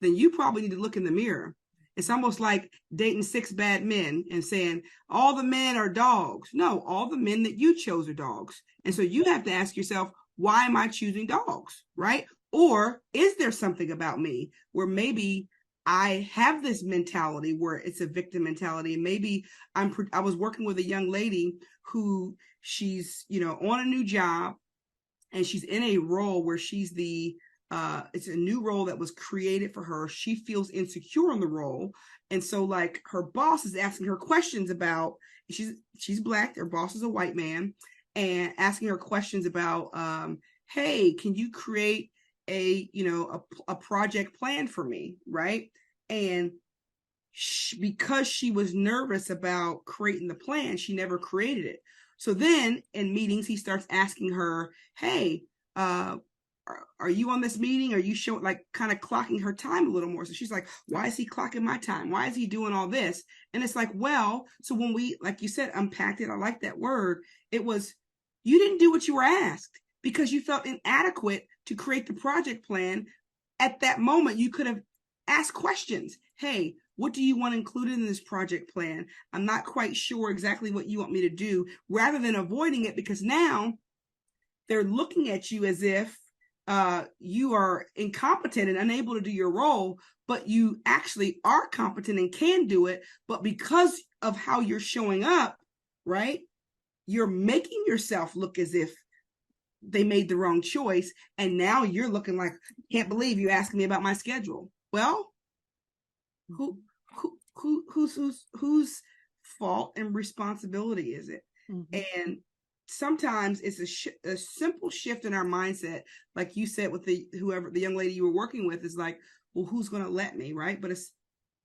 then you probably need to look in the mirror. It's almost like dating 6 bad men and saying, all the men are dogs. No, all the men that you chose are dogs. And so you have to ask yourself, why am I choosing dogs, right? Or is there something about me where maybe I have this mentality where it's a victim mentality, and maybe I was working with a young lady who she's, on a new job, and she's in a role where she's it's a new role that was created for her. She feels insecure in the role. And so like her boss is asking her questions about, she's Black, her boss is a white man. and asking her questions about, hey, can you create a project plan for me, right? And because she was nervous about creating the plan, she never created it. So then in meetings, he starts asking her, hey, are you on this meeting? Are you showing, like, kind of clocking her time a little more? So she's like, why is he clocking my time? Why is he doing all this? And it's like, well, so when we, like you said, unpacked it, I like that word. It was, you didn't do what you were asked because you felt inadequate to create the project plan. At that moment, you could have asked questions. Hey, what do you want included in this project plan? I'm not quite sure exactly what you want me to do, rather than avoiding it, because now they're looking at you as if you are incompetent and unable to do your role, but you actually are competent and can do it. But because of how you're showing up, right, you're making yourself look as if they made the wrong choice. And now you're looking like, can't believe you asking me about my schedule. Well, whose fault and responsibility is it? And sometimes it's a simple shift in our mindset, like you said with the young lady you were working with, is like, well, who's going to let me, right? But it's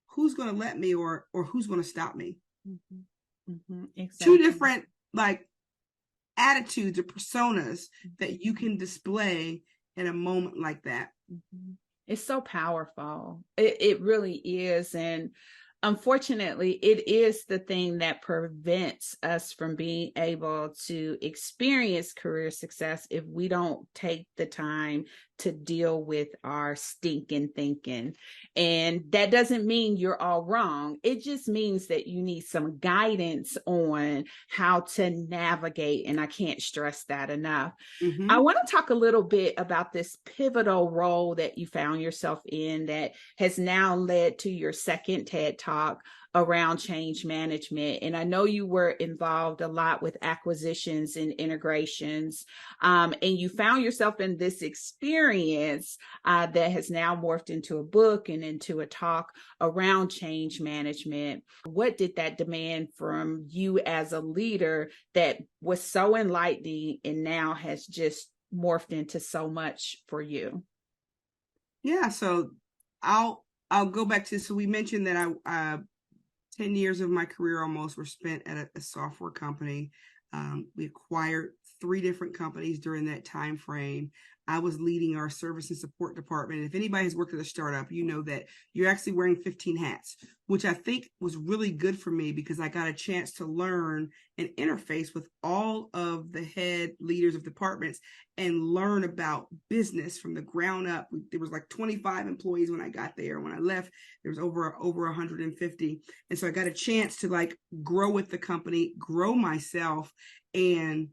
who's going to let me, or who's going to stop me. Exactly. Two different, like, attitudes or personas that you can display in a moment like that. It's so powerful. It really is. And unfortunately, it is the thing that prevents us from being able to experience career success if we don't take the time to deal with our stinking thinking. And that doesn't mean you're all wrong. It just means that you need some guidance on how to navigate. And I can't stress that enough. I want to talk a little bit about this pivotal role that you found yourself in that has now led to your second TED Talk around change management. And I know you were involved a lot with acquisitions and integrations, and you found yourself in this experience that has now morphed into a book and into a talk around change management. What did that demand from you as a leader that was so enlightening and now has just morphed into so much for you? Yeah, so I'll go back to, so we mentioned that I 10 years of my career almost were spent at a software company. We acquired 3 different companies during that time frame. I was leading our service and support department. If anybody has worked at a startup, you know that you're actually wearing 15 hats, which I think was really good for me because I got a chance to learn and interface with all of the head leaders of departments and learn about business from the ground up. There was like 25 employees when I got there. When I left, there was over 150. And so I got a chance to, like, grow with the company, grow myself, and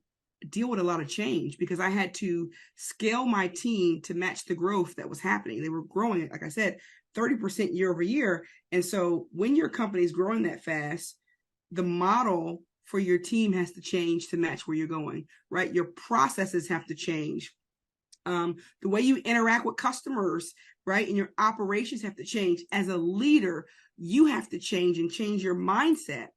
deal with a lot of change because I had to scale my team to match the growth that was happening. They were growing, like I said, 30% year over year. And so when your company is growing that fast, the model for your team has to change to match where you're going, right? Your processes have to change. The way you interact with customers, right? And your operations have to change. As a leader, you have to change and change your mindset.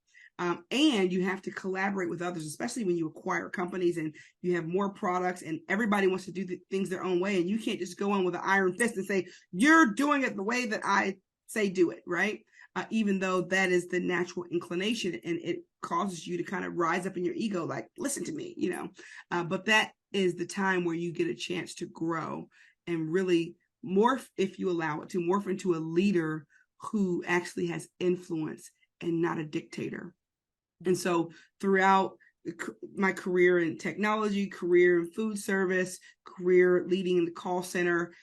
And you have to collaborate with others, especially when you acquire companies and you have more products and everybody wants to do things their own way. And you can't just go in with an iron fist and say, you're doing it the way that I say do it, right? Even though that is the natural inclination and it causes you to kind of rise up in your ego, like, listen to me, you know. But that is the time where you get a chance to grow and really morph, if you allow it to morph into a leader who actually has influence and not a dictator. And so throughout my career in technology, career in food service, career leading in the call center,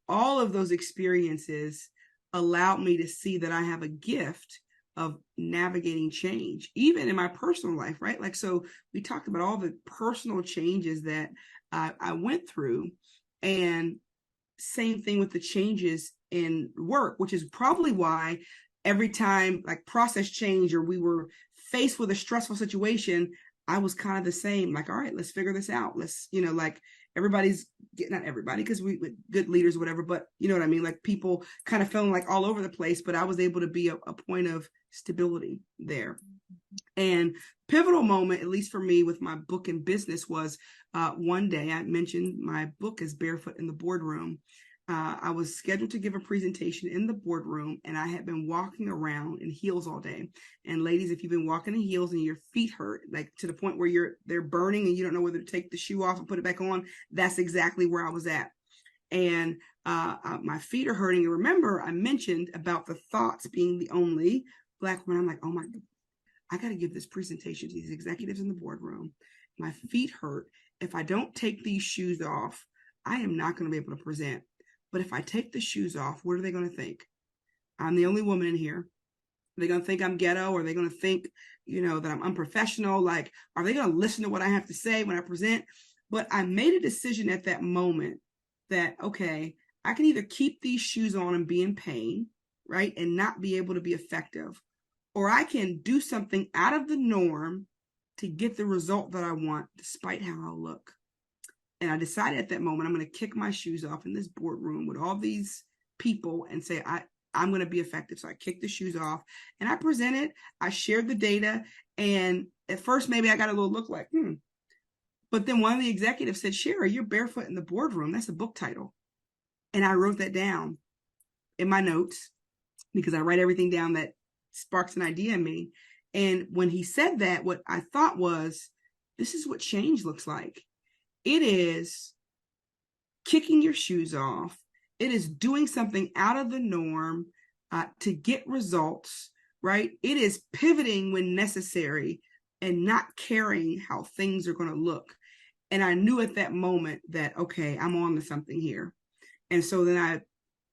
all of those experiences allowed me to see that I have a gift of navigating change, even in my personal life, right? Like, so we talked about all the personal changes that I went through, and same thing with the changes in work, which is probably why every time, like, process change or we were faced with a stressful situation, I was kind of the same, like, all right, let's figure this out. Let's, you know, like, everybody's getting, not everybody, because we with good leaders, whatever, but you know what I mean? Like, people kind of feeling like all over the place, but I was able to be a point of stability there. And pivotal moment, at least for me with my book and business, was one day I mentioned my book is Barefoot in the Boardroom. I was scheduled to give a presentation in the boardroom, and I had been walking around in heels all day. And ladies, if you've been walking in heels and your feet hurt, like to the point where they're burning and you don't know whether to take the shoe off and put it back on, that's exactly where I was at. And my feet are hurting. And remember, I mentioned about the thoughts being the only Black woman. I'm like, oh my God, I got to give this presentation to these executives in the boardroom. My feet hurt. If I don't take these shoes off, I am not going to be able to present. But if I take the shoes off, what are they going to think? I'm the only woman in here. Are they going to think I'm ghetto? Or are they going to think, that I'm unprofessional? Like, are they going to listen to what I have to say when I present? But I made a decision at that moment that, okay, I can either keep these shoes on and be in pain, right, and not be able to be effective, or I can do something out of the norm to get the result that I want, despite how I look. And I decided at that moment, I'm going to kick my shoes off in this boardroom with all these people and say, I'm going to be effective. So I kicked the shoes off and I presented, I shared the data. And at first, maybe I got a little look like, But then one of the executives said, Shara, you're barefoot in the boardroom. That's a book title. And I wrote that down in my notes because I write everything down that sparks an idea in me. And when he said that, what I thought was, this is what change looks like. It is kicking your shoes off. It is doing something out of the norm to get results, right? It is pivoting when necessary and not caring how things are going to look. And I knew at that moment that, okay, I'm on to something here. And so then I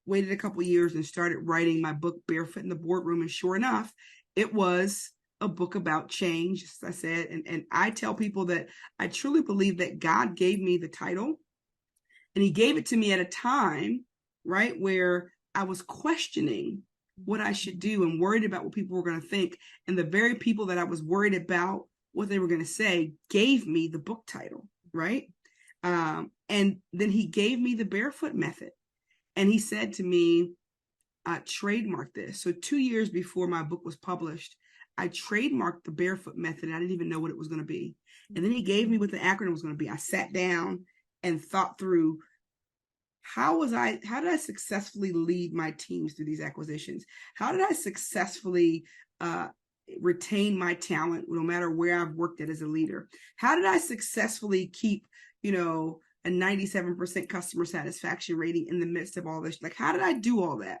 waited a couple of years and started writing my book, Barefoot in the Boardroom. And sure enough, it was a book about change, as I said. And I tell people that I truly believe that God gave me the title, and he gave it to me at a time, right, where I was questioning what I should do and worried about what people were going to think. And the very people that I was worried about what they were going to say gave me the book title, right? And then he gave me the Barefoot method. And he said to me, trademark this. So 2 years before my book was published, I trademarked the Barefoot method. And I didn't even know what it was going to be. And then he gave me what the acronym was going to be. I sat down and thought through how did I successfully lead my teams through these acquisitions? How did I successfully retain my talent no matter where I've worked at as a leader? How did I successfully keep, a 97% customer satisfaction rating in the midst of all this? Like, how did I do all that?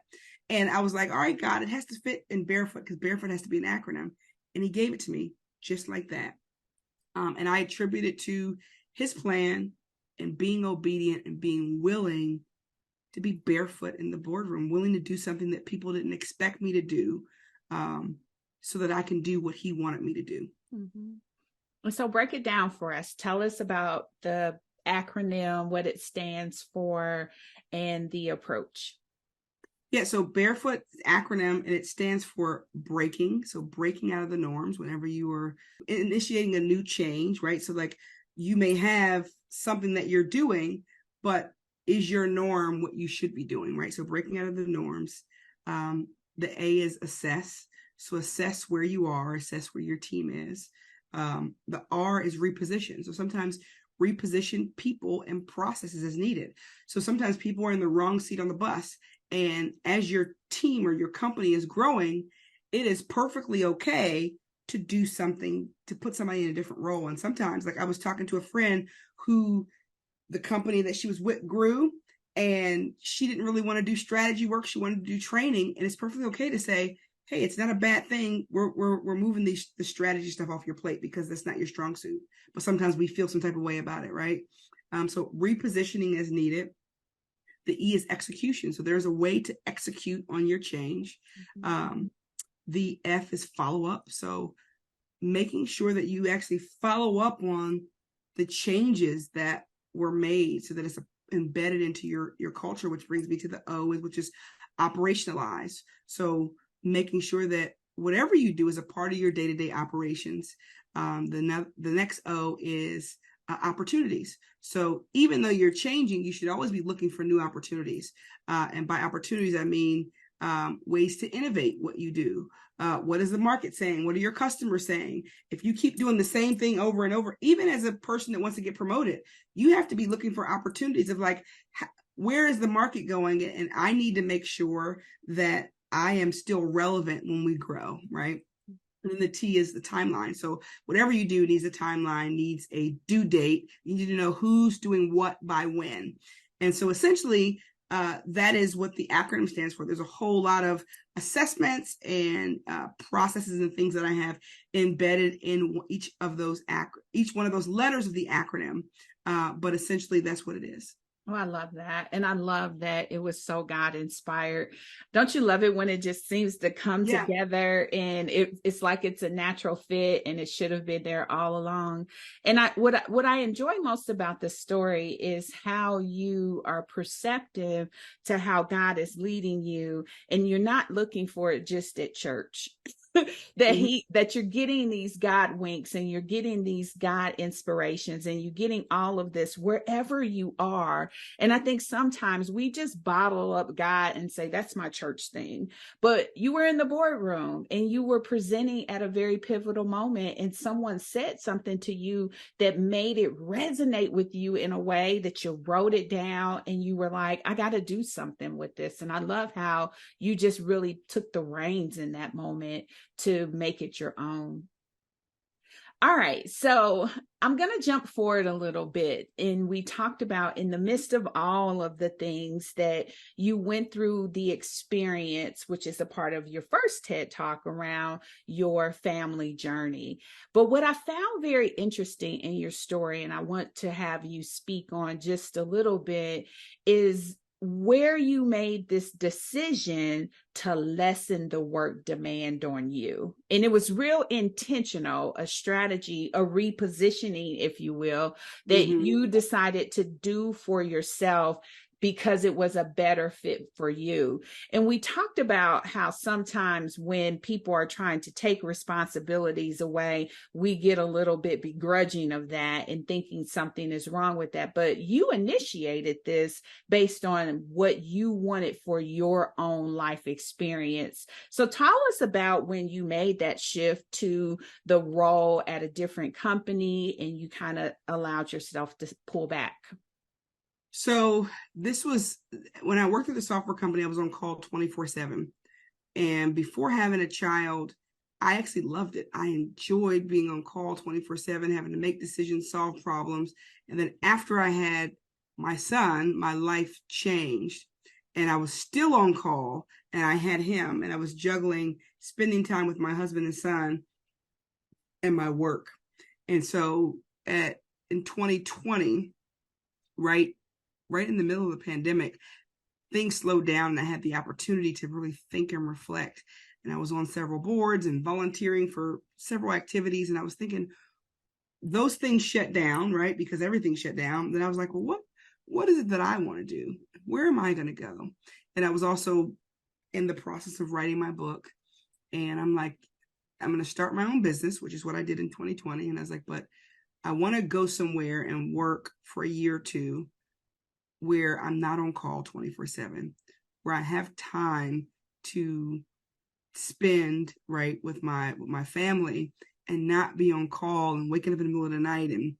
And I was like, all right, God, it has to fit in Barefoot because Barefoot has to be an acronym. And he gave it to me just like that. And I attribute it to his plan and being obedient and being willing to be barefoot in the boardroom, willing to do something that people didn't expect me to do, so that I can do what he wanted me to do. Mm-hmm. And so break it down for us. Tell us about the acronym, what it stands for, and the approach. Yeah, so Barefoot acronym, and it stands for breaking. So breaking out of the norms whenever you are initiating a new change, right? So like you may have something that you're doing, but is your norm what you should be doing, right? So breaking out of the norms. The A is assess. So assess where you are, assess where your team is. The R is reposition. So sometimes reposition people and processes as needed. So sometimes people are in the wrong seat on the bus. And as your team or your company is growing, it is perfectly okay to do something, to put somebody in a different role. And sometimes, like I was talking to a friend who the company that she was with grew, and she didn't really want to do strategy work. She wanted to do training. And it's perfectly okay to say, hey, it's not a bad thing. We're moving the strategy stuff off your plate because that's not your strong suit. But sometimes we feel some type of way about it, right? So repositioning as needed. The E is execution. So there's a way to execute on your change. The F is follow up. So making sure that you actually follow up on the changes that were made so that it's embedded into your culture, which brings me to the O, which is operationalize. So making sure that whatever you do is a part of your day-to-day operations. The next O is opportunities. So even though you're changing, you should always be looking for new opportunities. And by opportunities, I mean ways to innovate what you do, What is the market saying? What are your customers saying? If you keep doing the same thing over and over, even as a person that wants to get promoted, you have to be looking for opportunities of like, where is the market going? And I need to make sure that I am still relevant when we grow, right? And then the T is the timeline. So whatever you do needs a timeline, needs a due date. You need to know who's doing what by when. And so essentially, that is what the acronym stands for. There's a whole lot of assessments and processes and things that I have embedded in each one of those letters of the acronym. But essentially, that's what it is. Oh, I love that. And I love that it was so God inspired. Don't you love it when it just seems to come together and it's like it's a natural fit and it should have been there all along. And what I enjoy most about the story is how you are perceptive to how God is leading you, and you're not looking for it just at church. that you're getting these God winks and you're getting these God inspirations and you're getting all of this wherever you are. And I think sometimes we just bottle up God and say, that's my church thing. But you were in the boardroom and you were presenting at a very pivotal moment, and someone said something to you that made it resonate with you in a way that you wrote it down and you were like, I got to do something with this. And I love how you just really took the reins in that moment to make it your own. All right, so I'm going to jump forward a little bit. And we talked about, in the midst of all of the things that you went through, the experience, which is a part of your first TED Talk around your family journey. But what I found very interesting in your story, and I want to have you speak on just a little bit, is where you made this decision to lessen the work demand on you. And it was real intentional, a strategy, a repositioning, if you will, that you decided to do for yourself because it was a better fit for you. And we talked about how sometimes when people are trying to take responsibilities away, we get a little bit begrudging of that and thinking something is wrong with that. But you initiated this based on what you wanted for your own life experience. So tell us about when you made that shift to the role at a different company and you kind of allowed yourself to pull back. So this was when I worked at the software company. I was on call 24/7. And before having a child, I actually loved it. I enjoyed being on call 24/7, having to make decisions, solve problems. And then after I had my son, my life changed. And I was still on call and I had him, and I was juggling spending time with my husband and son and my work. And so in 2020, right in the middle of the pandemic, things slowed down and I had the opportunity to really think and reflect. And I was on several boards and volunteering for several activities. And I was thinking, those things shut down, right? Because everything shut down. Then I was like, well, what is it that I want to do? Where am I going to go? And I was also in the process of writing my book. And I'm like, I'm going to start my own business, which is what I did in 2020. And I was like, but I want to go somewhere and work for a year or two where I'm not on call 24/7, where I have time to spend right with my family and not be on call and waking up in the middle of the night and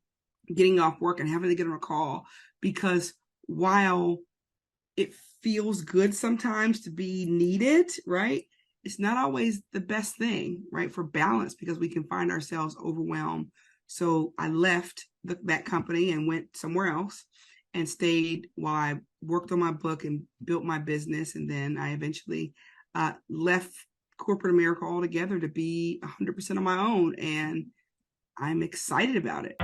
getting off work and having to get on a call. Because while it feels good sometimes to be needed, right, it's not always the best thing, right, for balance, because we can find ourselves overwhelmed. So I left that company and went somewhere else and stayed while I worked on my book and built my business. And then I eventually left corporate America altogether to be 100% on my own. And I'm excited about it.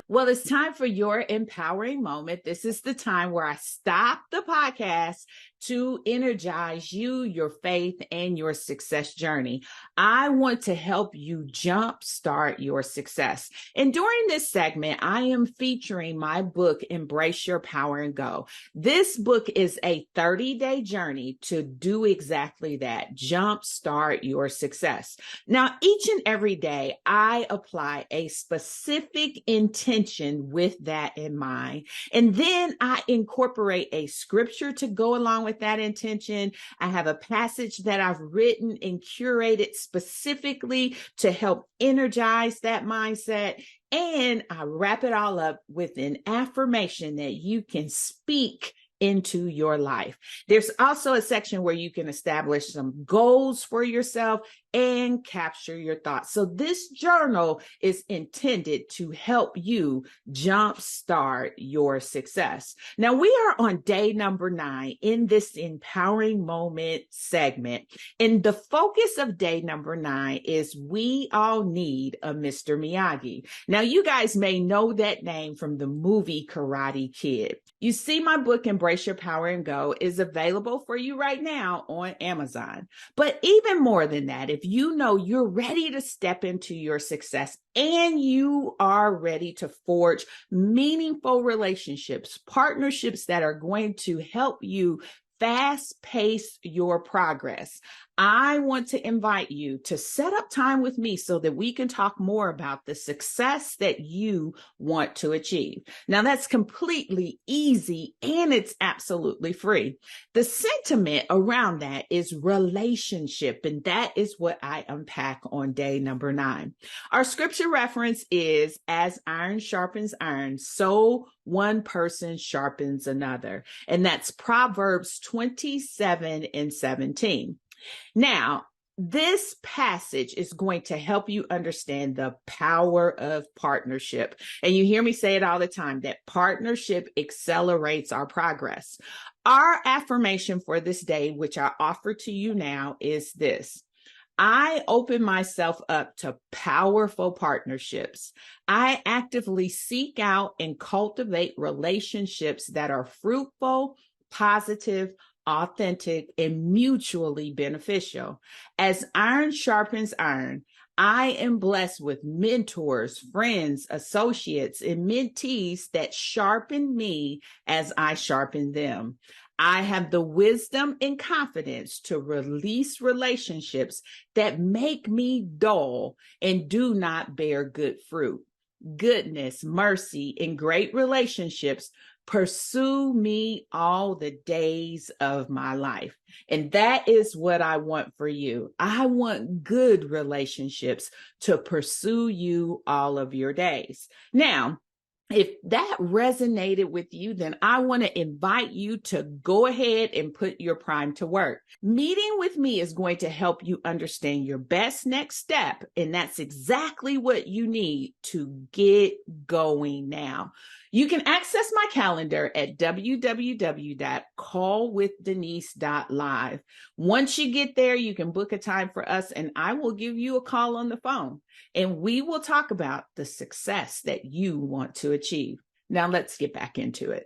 Well, it's time for your empowering moment. This is the time where I stop the podcast to energize you, your faith, and your success journey. I want to help you jumpstart your success. And during this segment, I am featuring my book, Embrace Your Power and Go. This book is a 30-day journey to do exactly that, jumpstart your success. Now, each and every day, I apply a specific intention with that in mind. And then I incorporate a scripture to go along with with that intention. I have a passage that I've written and curated specifically to help energize that mindset. And I wrap it all up with an affirmation that you can speak into your life. There's also a section where you can establish some goals for yourself and capture your thoughts. So this journal is intended to help you jumpstart your success. Now we are on day number 9 in this empowering moment segment. And the focus of day number 9 is we all need a Mr. Miyagi. Now you guys may know that name from the movie Karate Kid. You see, my book, Embrace Your Power and Go, is available for you right now on Amazon. But even more than that, if you know you're ready to step into your success and you are ready to forge meaningful relationships, partnerships that are going to help you fast pace your progress, I want to invite you to set up time with me so that we can talk more about the success that you want to achieve. Now, that's completely easy and it's absolutely free. The sentiment around that is relationship, and that is what I unpack on day number 9. Our scripture reference is, as iron sharpens iron, so one person sharpens another. And that's Proverbs 27:17. Now, this passage is going to help you understand the power of partnership. And you hear me say it all the time, that partnership accelerates our progress. Our affirmation for this day, which I offer to you now, is this: I open myself up to powerful partnerships. I actively seek out and cultivate relationships that are fruitful, positive, authentic, and mutually beneficial. As iron sharpens iron, I am blessed with mentors, friends, associates, and mentees that sharpen me as I sharpen them. I have the wisdom and confidence to release relationships that make me dull and do not bear good fruit. Goodness, mercy, and great relationships pursue me all the days of my life. And that is what I want for you. I want good relationships to pursue you all of your days. Now, if that resonated with you, then I want to invite you to go ahead and put your prime to work. Meeting with me is going to help you understand your best next step, and that's exactly what you need to get going now. You can access my calendar at www.callwithdenise.live. Once you get there, you can book a time for us, and I will give you a call on the phone, and we will talk about the success that you want to achieve. Now let's get back into it.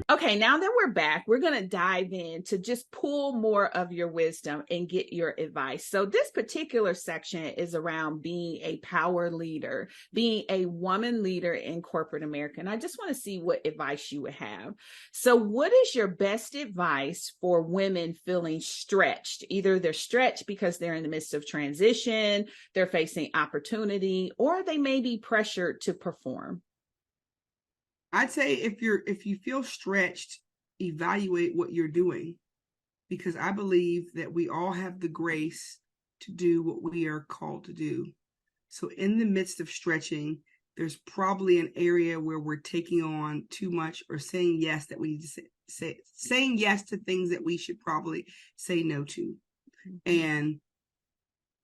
Okay, now that we're back, we're going to dive in to just pull more of your wisdom and get your advice. So this particular section is around being a power leader, being a woman leader in corporate America. And I just want to see what advice you would have. So what is your best advice for women feeling stretched? Either they're stretched because they're in the midst of transition, they're facing opportunity, or they may be pressured to perform. I'd say if you feel stretched, evaluate what you're doing, because I believe that we all have the grace to do what we are called to do. So in the midst of stretching, there's probably an area where we're taking on too much or saying yes that we need to saying yes to things that we should probably say no to. And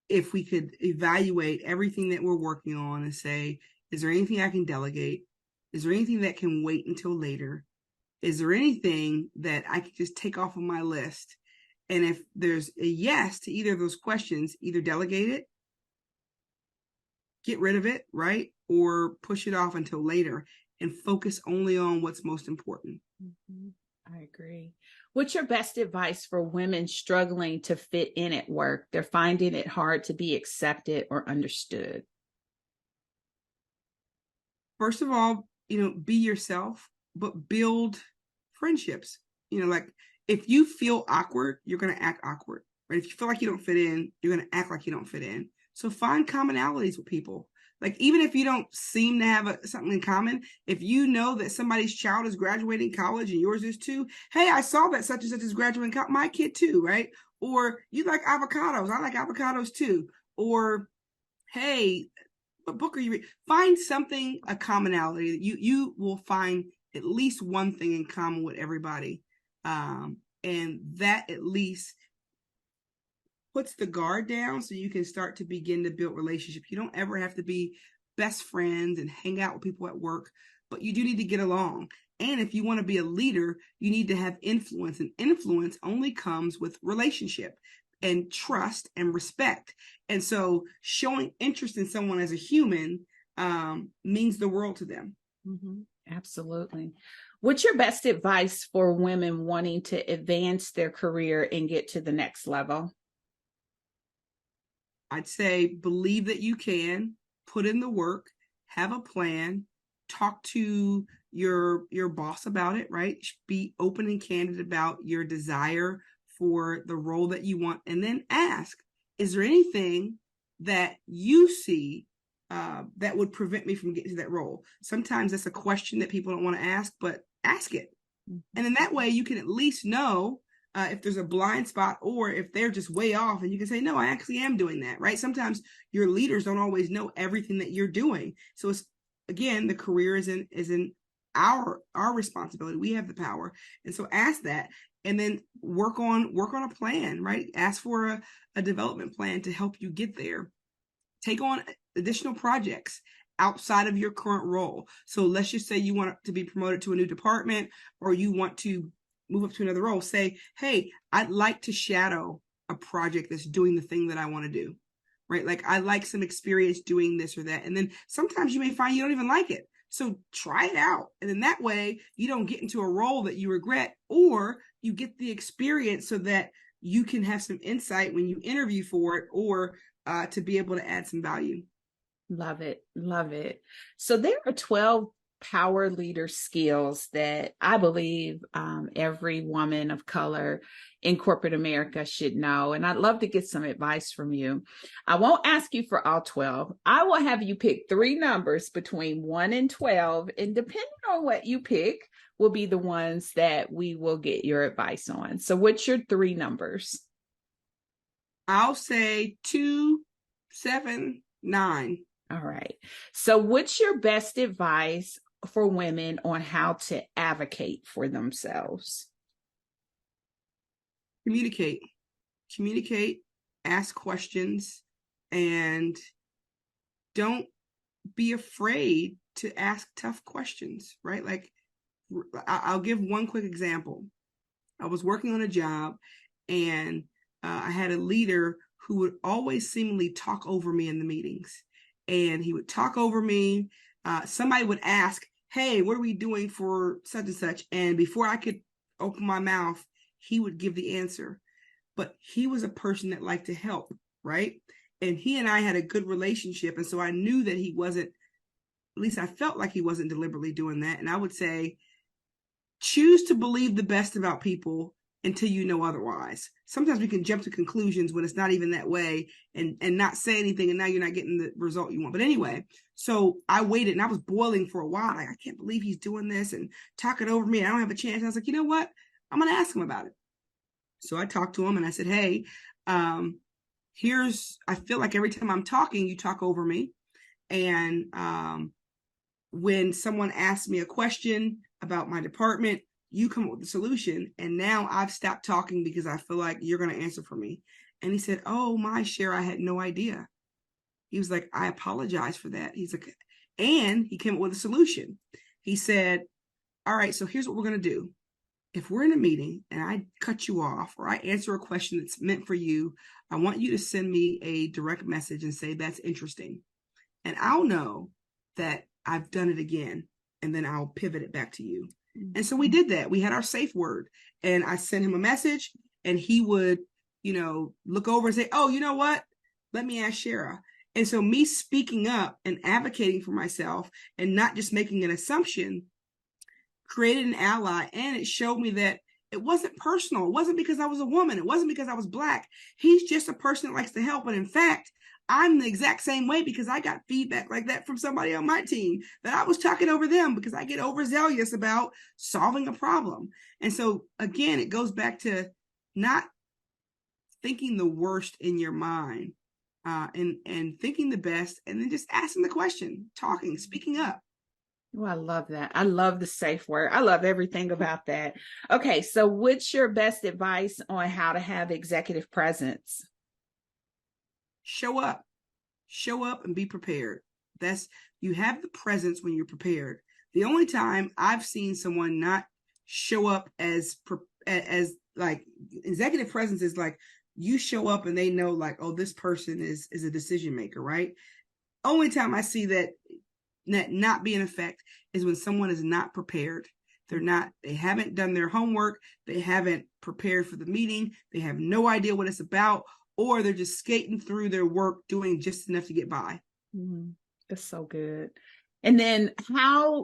if we could evaluate everything that we're working on and say, is there anything I can delegate? Is there anything that can wait until later? Is there anything that I can just take off of my list? And if there's a yes to either of those questions, either delegate it, get rid of it, right? Or push it off until later and focus only on what's most important. Mm-hmm. I agree. What's your best advice for women struggling to fit in at work? They're finding it hard to be accepted or understood. First of all, be yourself, but build friendships. Like if you feel awkward, you're going to act awkward, right? If you feel like you don't fit in, you're going to act like you don't fit in. So find commonalities with people. Like, even if you don't seem to have something in common, if you know that somebody's child is graduating college and yours is too, hey, I saw that such and such is graduating college, my kid too, right? Or you like avocados, I like avocados too. Or, hey, what book are you reading? Find something, a commonality. You will find at least one thing in common with everybody. And that at least puts the guard down so you can start to begin to build relationships. You don't ever have to be best friends and hang out with people at work, but you do need to get along. And if you want to be a leader, you need to have influence, and influence only comes with relationship and trust and respect. And so showing interest in someone as a human means the world to them. Mm-hmm. Absolutely. What's your best advice for women wanting to advance their career and get to the next level? I'd say believe that you can, put in the work, have a plan, talk to your boss about it, right? Be open and candid about your desire for the role that you want, and then ask, is there anything that you see that would prevent me from getting to that role? Sometimes that's a question that people don't want to ask, but ask it. And in that way, you can at least know if there's a blind spot, or if they're just way off, and you can say, no, I actually am doing that, right? Sometimes your leaders don't always know everything that you're doing. So it's, again, the career is in our responsibility. We have the power. And so ask that, and then work on a plan, right? Ask for a development plan to help you get there. Take on additional projects outside of your current role. So let's just say you want to be promoted to a new department, or you want to move up to another role. Say, hey, I'd like to shadow a project that's doing the thing that I want to do, right? Like, I like some experience doing this or that. And then sometimes you may find you don't even like it. So try it out. And then that way you don't get into a role that you regret, or you get the experience so that you can have some insight when you interview for it, or to be able to add some value. Love it. Love it. So there are 12 power leader skills that I believe every woman of color in corporate America should know. And I'd love to get some advice from you. I won't ask you for all 12. I will have you pick 3 numbers between 1 and 12. And depending on what you pick will be the ones that we will get your advice on. So what's your 3 numbers? I'll say 2, 7, 9. All right. So what's your best advice for women on how to advocate for themselves? Communicate, ask questions, and don't be afraid to ask tough questions, right? Like, I'll give one quick example. I was working on a job, and I had a leader who would always seemingly talk over me in the meetings. And he would talk over me. Somebody would ask, hey, what are we doing for such and such? And before I could open my mouth, he would give the answer. But he was a person that liked to help, right? And he and I had a good relationship. And so I knew that he wasn't, at least I felt like he wasn't deliberately doing that. And I would say, choose to believe the best about people until you know otherwise. Sometimes we can jump to conclusions when it's not even that way, and not say anything, and now you're not getting the result you want. But anyway, so I waited, and I was boiling for a while. Like, I can't believe he's doing this and talking over me. I don't have a chance. I was like, you know what? I'm going to ask him about it. So I talked to him, and I said, hey, I feel like every time I'm talking, you talk over me. And when someone asks me a question about my department, you come up with the solution. And now I've stopped talking because I feel like you're going to answer for me. And he said, oh, my Shara, I had no idea. He was like, I apologize for that. He's like, and he came up with a solution. He said, all right, so here's what we're going to do. If we're in a meeting and I cut you off, or I answer a question that's meant for you, I want you to send me a direct message and say, that's interesting. And I'll know that I've done it again, and then I'll pivot it back to you. And so we did that. We had our safe word, and I sent him a message, and he would, look over and say, oh, you know what? Let me ask Shara. And so me speaking up and advocating for myself and not just making an assumption created an ally. And it showed me that it wasn't personal. It wasn't because I was a woman. It wasn't because I was Black. He's just a person that likes to help. And in fact, I'm the exact same way because I got feedback like that from somebody on my team that I was talking over them because I get overzealous about solving a problem. And so again, it goes back to not thinking the worst in your mind, and thinking the best, and then just asking the question, talking, speaking up. Oh, I love that. I love the safe word. I love everything about that. Okay, so what's your best advice on how to have executive presence? Show up. Show up and be prepared. You have the presence when you're prepared. The only time I've seen someone not show up as like executive presence is like you show up and they know like, oh, this person is a decision maker, right? Only time I see that not be in effect is when someone is not prepared. They haven't done their homework. They haven't prepared for the meeting. They have no idea what it's about, or they're just skating through their work, doing just enough to get by. That's so good. And then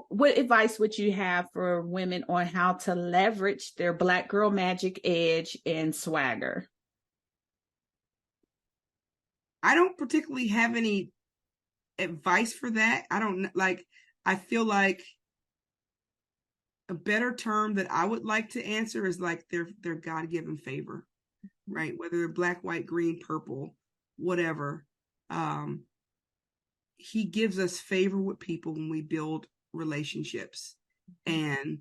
what advice would you have for women on how to leverage their Black girl magic edge and swagger? I don't particularly have any advice for that. I feel like a better term that I would like to answer is like their God-given favor, right? Whether they're black, white, green, purple, whatever. He gives us favor with people when we build relationships, and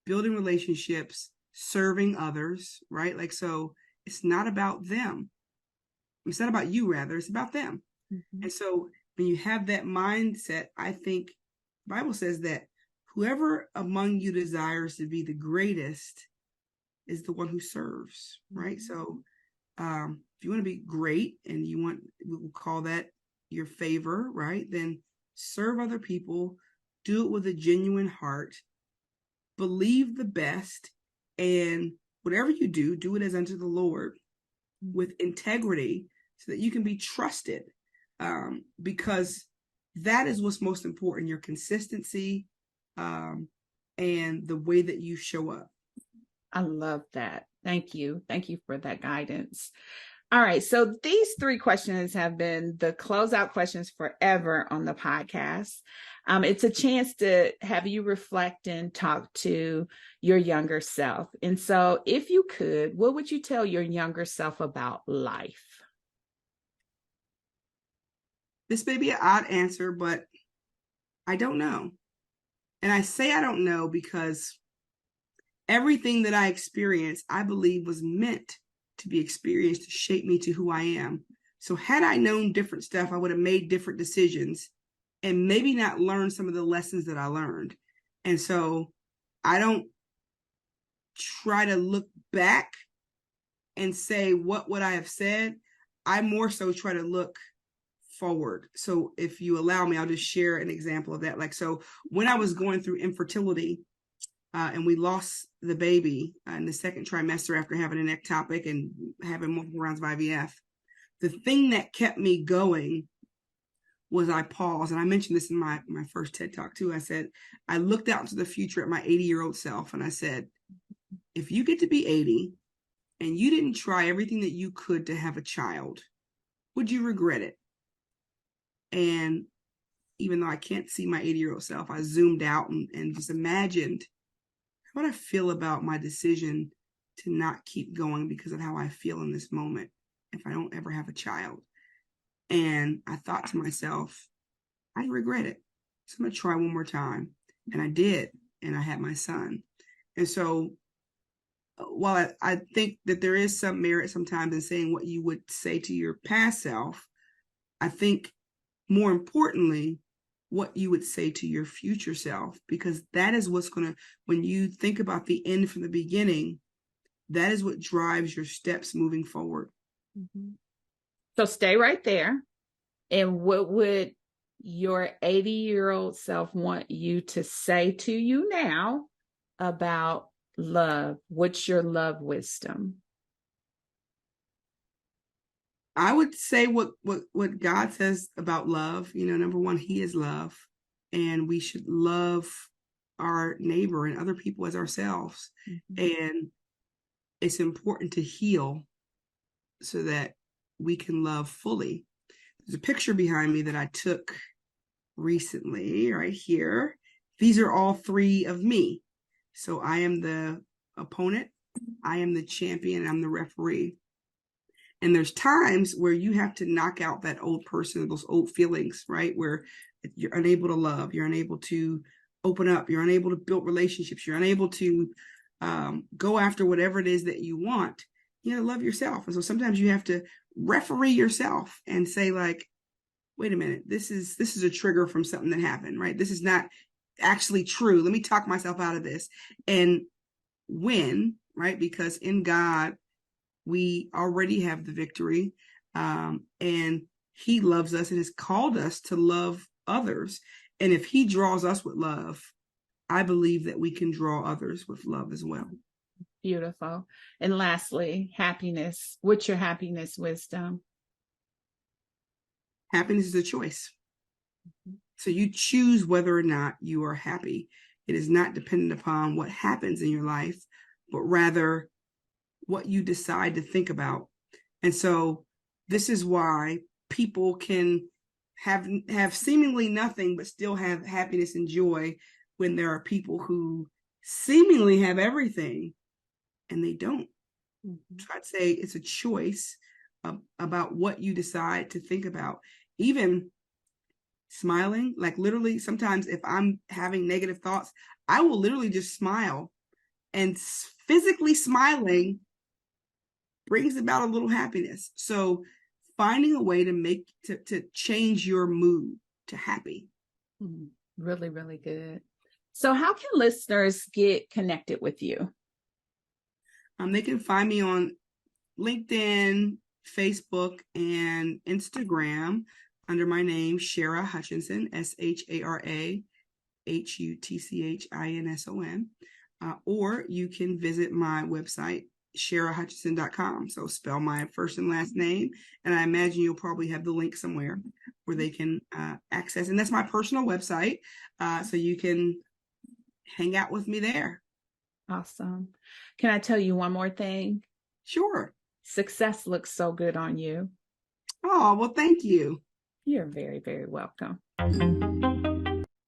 building relationships, serving others, right? Like, so it's not about them. It's not about you, rather, it's about them. Mm-hmm. And so when you have that mindset, I think the Bible says that whoever among you desires to be the greatest is the one who serves, right? Mm-hmm. So if you want to be great and we'll call that your favor, right? Then serve other people, do it with a genuine heart, believe the best, and whatever you do it as unto the Lord with integrity so that you can be trusted, because that is what's most important, your consistency, and the way that you show up. I love that. Thank you. Thank you for that guidance. All right. So these 3 questions have been the closeout questions forever on the podcast. It's a chance to have you reflect and talk to your younger self. And so if you could, what would you tell your younger self about life? This may be an odd answer, but I don't know. And I say I don't know because everything that I experienced, I believe, was meant to be experienced to shape me to who I am. So had I known different stuff, I would have made different decisions and maybe not learned some of the lessons that I learned. And so I don't try to look back and say, what would I have said? I more so try to look forward. So if you allow me, I'll just share an example of that. Like, so when I was going through infertility, and we lost the baby in the 2nd trimester after having an ectopic and having multiple rounds of IVF, the thing that kept me going was I paused. And I mentioned this in my first TED Talk too. I said, I looked out into the future at my 80-year-old self and I said, if you get to be 80 and you didn't try everything that you could to have a child, would you regret it? And even though I can't see my 80-year-old self, I zoomed out and just imagined what I feel about my decision to not keep going because of how I feel in this moment if I don't ever have a child. And I thought to myself, I regret it. So I'm going to try one more time. And I did. And I had my son. And so while I think that there is some merit sometimes in saying what you would say to your past self, I think more importantly, what you would say to your future self, because that is what's going to, when you think about the end from the beginning, that is what drives your steps moving forward. Mm-hmm. So stay right there. And what would your 80-year-old self want you to say to you now about love? What's your love wisdom? I would say what God says about love. Number one, He is love, and we should love our neighbor and other people as ourselves. Mm-hmm. And it's important to heal so that we can love fully. There's a picture behind me that I took recently right here. These are all three of me. So I am the opponent, I am the champion, and I'm the referee. And there's times where you have to knock out that old person, those old feelings, right? Where you're unable to love, you're unable to open up, you're unable to build relationships, you're unable to go after whatever it is that you want. You got to love yourself. And so sometimes you have to referee yourself and say, like, wait a minute, this is a trigger from something that happened, right? This is not actually true. Let me talk myself out of this and win, right? Because in God, we already have the victory, and he loves us and has called us to love others. And if he draws us with love, I believe that we can draw others with love as well. Beautiful. And lastly, happiness. What's your happiness wisdom? Happiness is a choice. So you choose whether or not you are happy. It is not dependent upon what happens in your life, but rather what you decide to think about. And so this is why people can have seemingly nothing but still have happiness and joy, when there are people who seemingly have everything and they don't. So I'd say it's a choice about what you decide to think about. Even smiling, like literally sometimes if I'm having negative thoughts, I will literally just smile, and physically smiling brings about a little happiness. So finding a way to change your mood to happy. Really, really good. So how can listeners get connected with you? They can find me on LinkedIn, Facebook, and Instagram under my name, Shara Hutchinson, SHARA HUTCHINSON. Or you can visit my website, SharaHutchinson.com. So spell my first and last name, and I imagine you'll probably have the link somewhere where they can access. And that's my personal website, so you can hang out with me there. Awesome. Can I tell you one more thing? Sure. Success looks so good on you. Oh, well, thank you. You're very, very welcome.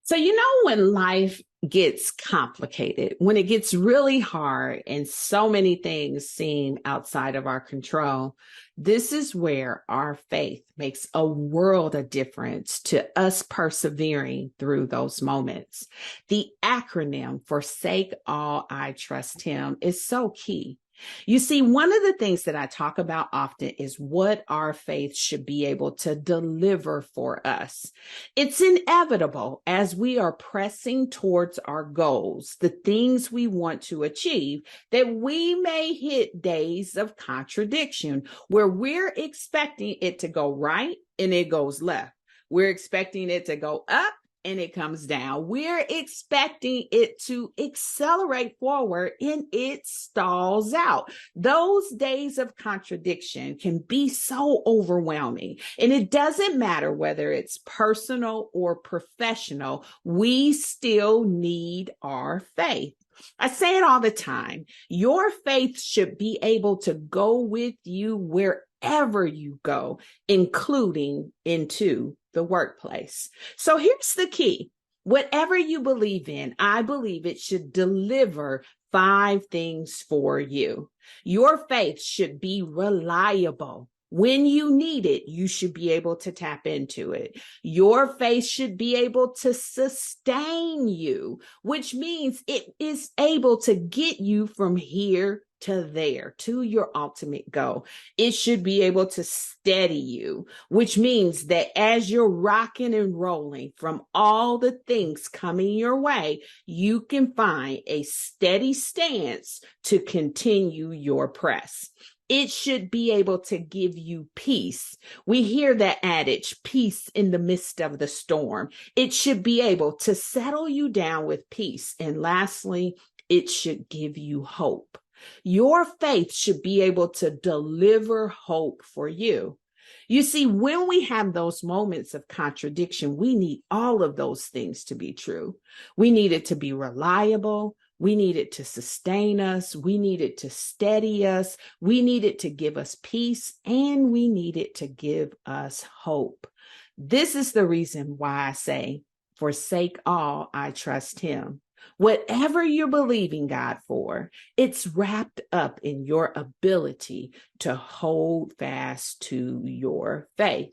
So, when life gets complicated, when it gets really hard and so many things seem outside of our control, this is where our faith makes a world of difference to us persevering through those moments. The acronym Forsake All, I Trust Him is so key. You see, one of the things that I talk about often is what our faith should be able to deliver for us. It's inevitable as we are pressing towards our goals, the things we want to achieve, that we may hit days of contradiction where we're expecting it to go right and it goes left. We're expecting it to go up and it comes down. We're expecting it to accelerate forward and it stalls out. Those days of contradiction can be so overwhelming. And it doesn't matter whether it's personal or professional, we still need our faith. I say it all the time. Your faith should be able to go with you wherever you go, including into the workplace. So here's the key. Whatever you believe in, I believe it should deliver 5 things for you. Your faith should be reliable. When you need it, you should be able to tap into it. Your faith should be able to sustain you, which means it is able to get you from here to there, to your ultimate goal. It should be able to steady you, which means that as you're rocking and rolling from all the things coming your way, you can find a steady stance to continue your press. It should be able to give you peace. We hear that adage, peace in the midst of the storm. It should be able to settle you down with peace. And lastly, it should give you hope. Your faith should be able to deliver hope for you. You see, when we have those moments of contradiction, we need all of those things to be true. We need it to be reliable. We need it to sustain us. We need it to steady us. We need it to give us peace, and we need it to give us hope. This is the reason why I say, forsake all, I trust him. Whatever you're believing God for, it's wrapped up in your ability to hold fast to your faith.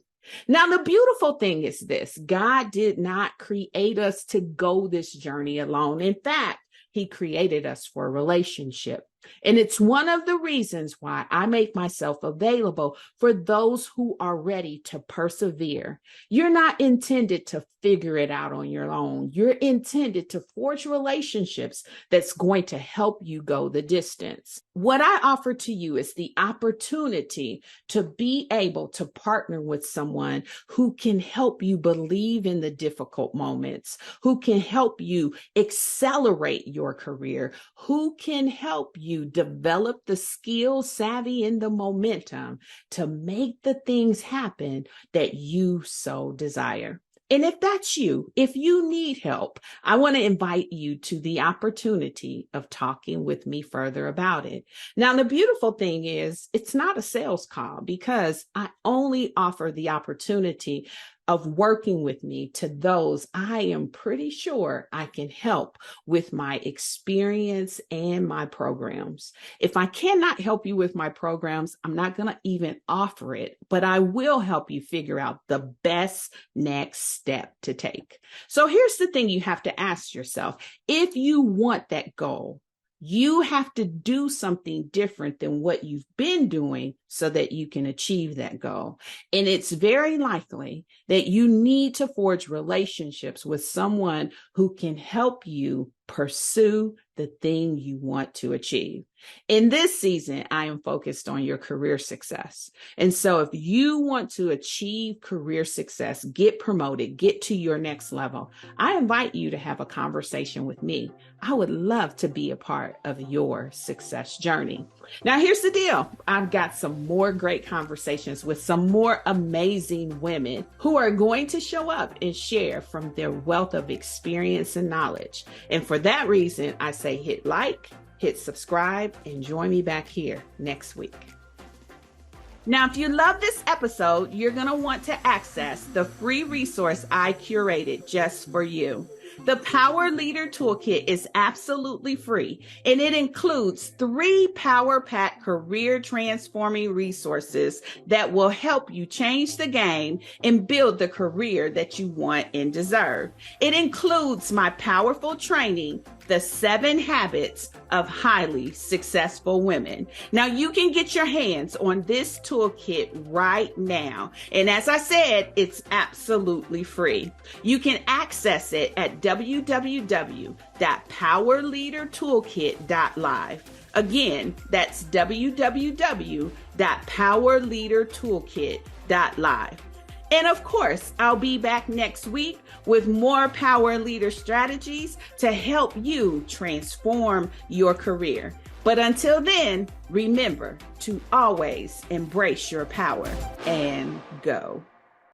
Now, the beautiful thing is this: God did not create us to go this journey alone. In fact, he created us for a relationship. And it's one of the reasons why I make myself available for those who are ready to persevere. You're not intended to figure it out on your own. You're intended to forge relationships that's going to help you go the distance. What I offer to you is the opportunity to be able to partner with someone who can help you believe in the difficult moments, who can help you accelerate your career, who can help you develop the skill, savvy, and the momentum to make the things happen that you so desire. And if that's you, if you need help, I want to invite you to the opportunity of talking with me further about it. Now, the beautiful thing is it's not a sales call, because I only offer the opportunity of working with me to those I am pretty sure I can help with my experience and my programs. If I cannot help you with my programs, I'm not going to even offer it, but I will help you figure out the best next step to take. So here's the thing you have to ask yourself. If you want that goal, you have to do something different than what you've been doing so that you can achieve that goal. And it's very likely that you need to forge relationships with someone who can help you pursue the thing you want to achieve. In this season, I am focused on your career success. And so if you want to achieve career success, get promoted, get to your next level, I invite you to have a conversation with me. I would love to be a part of your success journey. Now, here's the deal. I've got some more great conversations with some more amazing women who are going to show up and share from their wealth of experience and knowledge. And for that reason, I say hit like, hit subscribe, and join me back here next week. Now, if you love this episode, you're going to want to access the free resource I curated just for you. The Power Leader Toolkit is absolutely free, and it includes 3 power-packed career transforming resources that will help you change the game and build the career that you want and deserve. It includes my powerful training, The 7 Habits of Highly Successful Women. Now, you can get your hands on this toolkit right now. And as I said, it's absolutely free. You can access it at www.powerleadertoolkit.live. Again, that's www.powerleadertoolkit.live. And of course, I'll be back next week with more power leader strategies to help you transform your career. But until then, remember to always embrace your power and go.